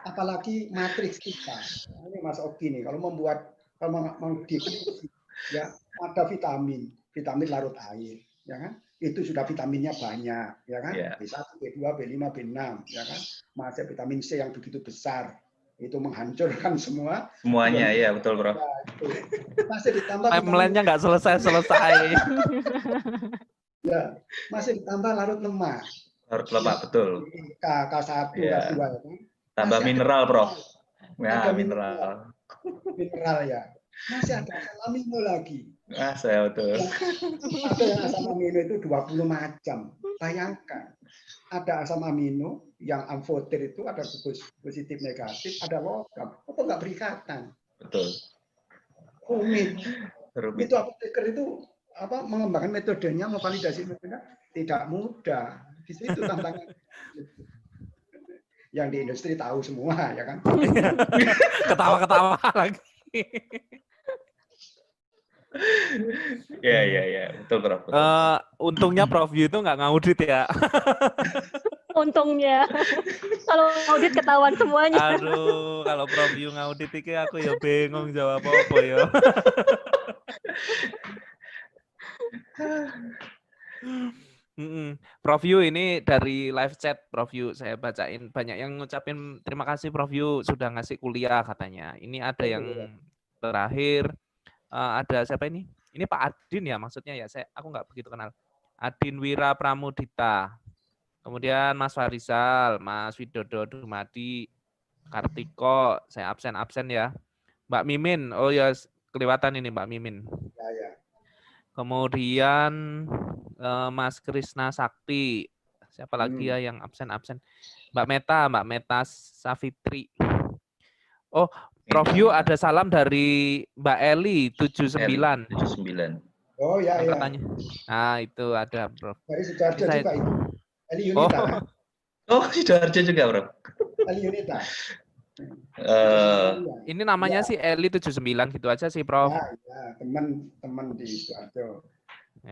Apalagi matriks kita. Ini Mas Oki nih, kalau mengdefinisi ya ada vitamin larut air, ya kan? Itu sudah vitaminnya banyak, ya kan? B1, B2, B5, B6, ya kan? Masih vitamin C yang begitu besar. Itu menghancurkan semuanya, ya betul bro. Ya, masih ditambah timeline-nya nggak selesai. Ya, masih ditambah larut lemak. Larut lemak, betul. K1, K2, ya kan? Tambah mineral, Prof. Ya, mineral ya. Masih ada asam amino lagi. Saya betul. Ada yang asam amino itu 20 macam. Bayangkan, ada asam amino yang amfoter itu ada positif negatif, ada logam. Apa nggak berikatan? Betul. Rumit. Itu apoteker itu mengembangkan metodenya, memvalidasi metodenya tidak mudah. Di situ tantangan. Yang di industri tahu semua, ya kan? Ketawa-ketawa lagi. Ya, betul, Prof. Untungnya Prof Yu itu nggak ngaudit ya. Untungnya. Kalau audit ketahuan semuanya. Aduh, kalau Prof Yu ngaudit iki aku ya bingung jawab apa ya. Prof Yu ini dari live chat Prof Yu saya bacain, banyak yang ngucapin terima kasih Prof Yu sudah ngasih kuliah katanya. Ini ada yang terakhir, ada siapa ini? Ini Pak Adin ya maksudnya ya, aku nggak begitu kenal. Adin Wira Pramudita. Kemudian Mas Farisal, Mas Widodo Dumadi, Kartiko, saya absen ya. Mbak Mimin, oh ya kelewatan ini Mbak Mimin. Ya. Kemudian Mas Krisna Sakti, siapa lagi ya yang absen? Mbak Meta Safitri. Oh, Prof Yu ada salam dari Mbak Eli 79. Oh ya. Katanya. Nah itu ada Prof. Dari Sidoarjo juga itu. Eli Yunita. Oh Sidoarjo juga Prof. Eli Yunita. Ini namanya sih Eli 79 gitu aja sih Prof. Ya, teman di Sidoarjo.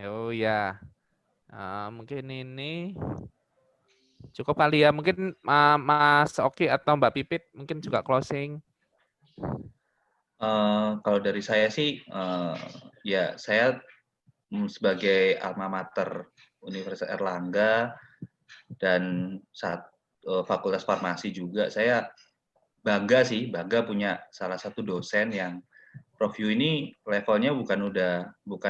Oh ya. Mungkin ini cukup kali ya. Mungkin Mas Oki atau Mbak Pipit mungkin juga closing. Kalau dari saya sih, ya saya sebagai alma mater Universitas Erlangga dan Fakultas Farmasi juga, saya bangga punya salah satu dosen yang Prof Yu ini levelnya bukan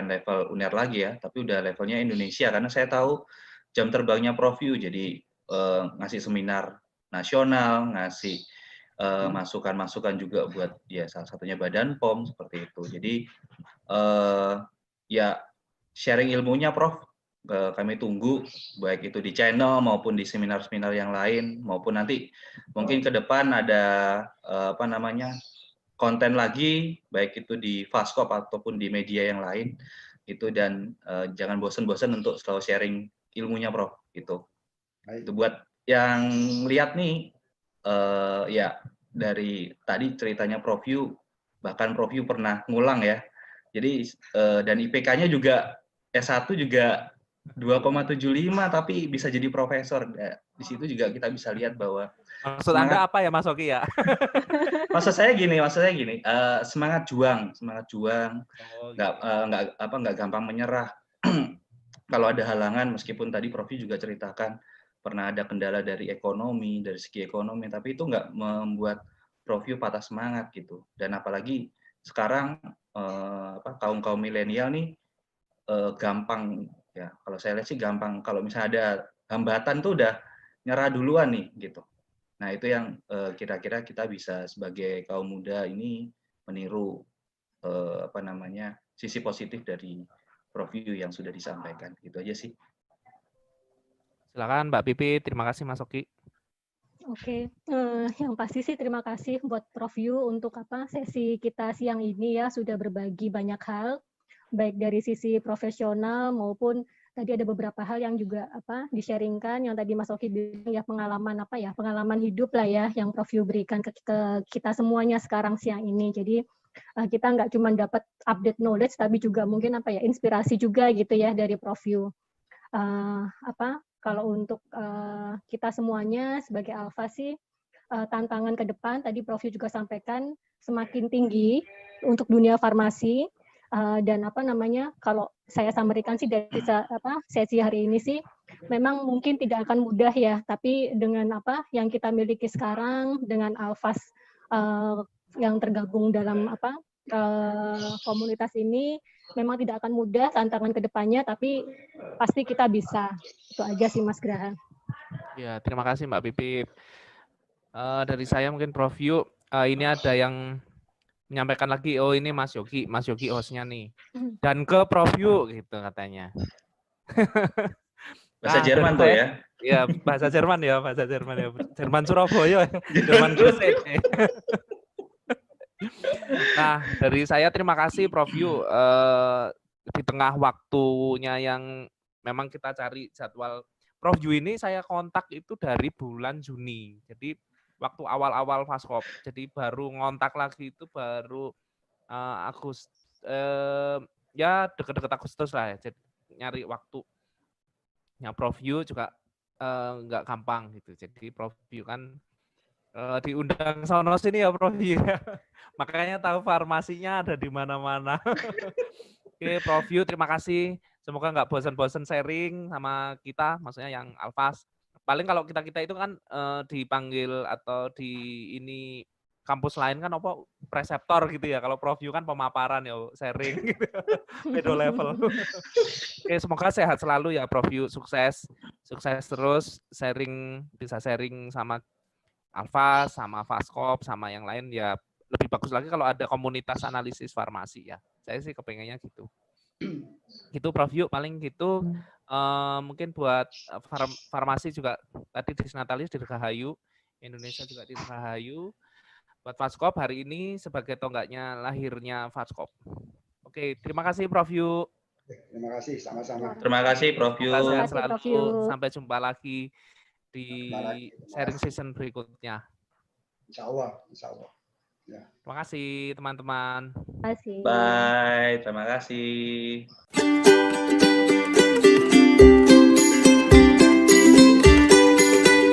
level UNER lagi ya, tapi udah levelnya Indonesia, karena saya tahu jam terbangnya Prof Yu, jadi ngasih seminar nasional, ngasih masukan-masukan juga buat ya salah satunya Badan POM seperti itu. Jadi ya sharing ilmunya Prof kami tunggu baik itu di channel maupun di seminar-seminar yang lain, maupun nanti mungkin ke depan ada konten lagi baik itu di Fastcop ataupun di media yang lain itu, dan jangan bosan-bosan untuk selalu sharing ilmunya, Prof. Itu buat yang lihat nih, ya dari tadi ceritanya Prof Yu, bahkan Prof Yu pernah ngulang ya. Jadi dan IPK-nya juga S1 juga 2,75, tapi bisa jadi profesor. Di situ juga kita bisa lihat bahwa maksud Anda apa ya Mas Oki ya? Maksud saya gini, semangat juang, nggak gampang menyerah. Kalau ada halangan, meskipun tadi Prof juga ceritakan pernah ada kendala dari segi ekonomi, tapi itu nggak membuat Prof patah semangat gitu. Dan apalagi sekarang kaum milenial nih gampang ya, kalau saya lihat sih gampang, kalau misalnya ada hambatan tuh udah nyerah duluan nih gitu. Nah itu yang kira-kira kita bisa sebagai kaum muda ini meniru sisi positif dari Prof Yu yang sudah disampaikan. Gitu aja sih. Silakan Mbak Pipi, terima kasih Mas Oki. Oke, yang pasti sih terima kasih buat Prof Yu untuk sesi kita siang ini ya, sudah berbagi banyak hal, baik dari sisi profesional maupun tadi ada beberapa hal yang juga di-sharingkan, yang tadi Mas Oki bilang ya pengalaman hidup lah ya yang Prof Yu berikan ke kita semuanya sekarang siang ini. Jadi kita nggak cuma dapat update knowledge, tapi juga mungkin inspirasi juga gitu ya dari Prof Yu. Kalau untuk kita semuanya sebagai Alpha sih tantangan ke depan tadi Prof Yu juga sampaikan semakin tinggi untuk dunia farmasi. Dan kalau saya sampaikan sih dari sesi hari ini sih memang mungkin tidak akan mudah ya, tapi dengan yang kita miliki sekarang dengan Alphas yang tergabung dalam komunitas ini memang tidak akan mudah tantangan ke depannya, tapi pasti kita bisa. Itu aja sih Mas Graha. Ya, terima kasih Mbak Pipit. Dari saya mungkin Prof Yu, ini ada yang menyampaikan lagi, oh ini Mas Yogi hostnya nih. Dan ke Prof Yu gitu katanya. Bahasa Jerman tuh ya? Iya, bahasa Jerman ya. Jerman Surabaya, Jerman Gresik. Nah, dari saya terima kasih Prof Yu, di tengah waktunya yang memang kita cari jadwal. Prof Yu ini saya kontak itu dari bulan Juni. Jadi waktu awal-awal Fastcop. Jadi baru ngontak lagi itu baru ya deket-deket Agustus lah ya. Jadi nyari waktu. Ya Prof Yu juga nggak gampang gitu. Jadi Prof Yu kan diundang sono sini ya Prof Yu. Makanya tahu farmasinya ada di mana-mana. Oke Prof Yu, terima kasih. Semoga nggak bosan-bosan sharing sama kita, maksudnya yang Alphas. Paling kalau kita itu kan dipanggil atau di ini kampus lain kan preseptor gitu ya. Kalau Prof Yu kan pemaparan ya, sharing gitu. Pedo level. Oke, semoga sehat selalu ya Prof Yu, sukses terus, bisa sharing sama Alphas, sama Fastcop, sama yang lain ya. Lebih bagus lagi kalau ada komunitas analisis farmasi ya. Saya sih kepengennya gitu. Gitu Prof Yu, paling gitu. Mungkin buat farmasi juga tadi di Natalis di Dirgahayu, Indonesia juga di Dirgahayu. Buat Fastcop hari ini sebagai tonggaknya lahirnya Fastcop. Oke, terima kasih Prof Yu. Terima kasih, sama-sama. Terima kasih Prof Yu. Terima kasih Prof Yu. Sampai jumpa lagi di sharing season berikutnya. Insya Allah. Ya. Terima kasih teman-teman. Terima kasih. Bye, terima kasih.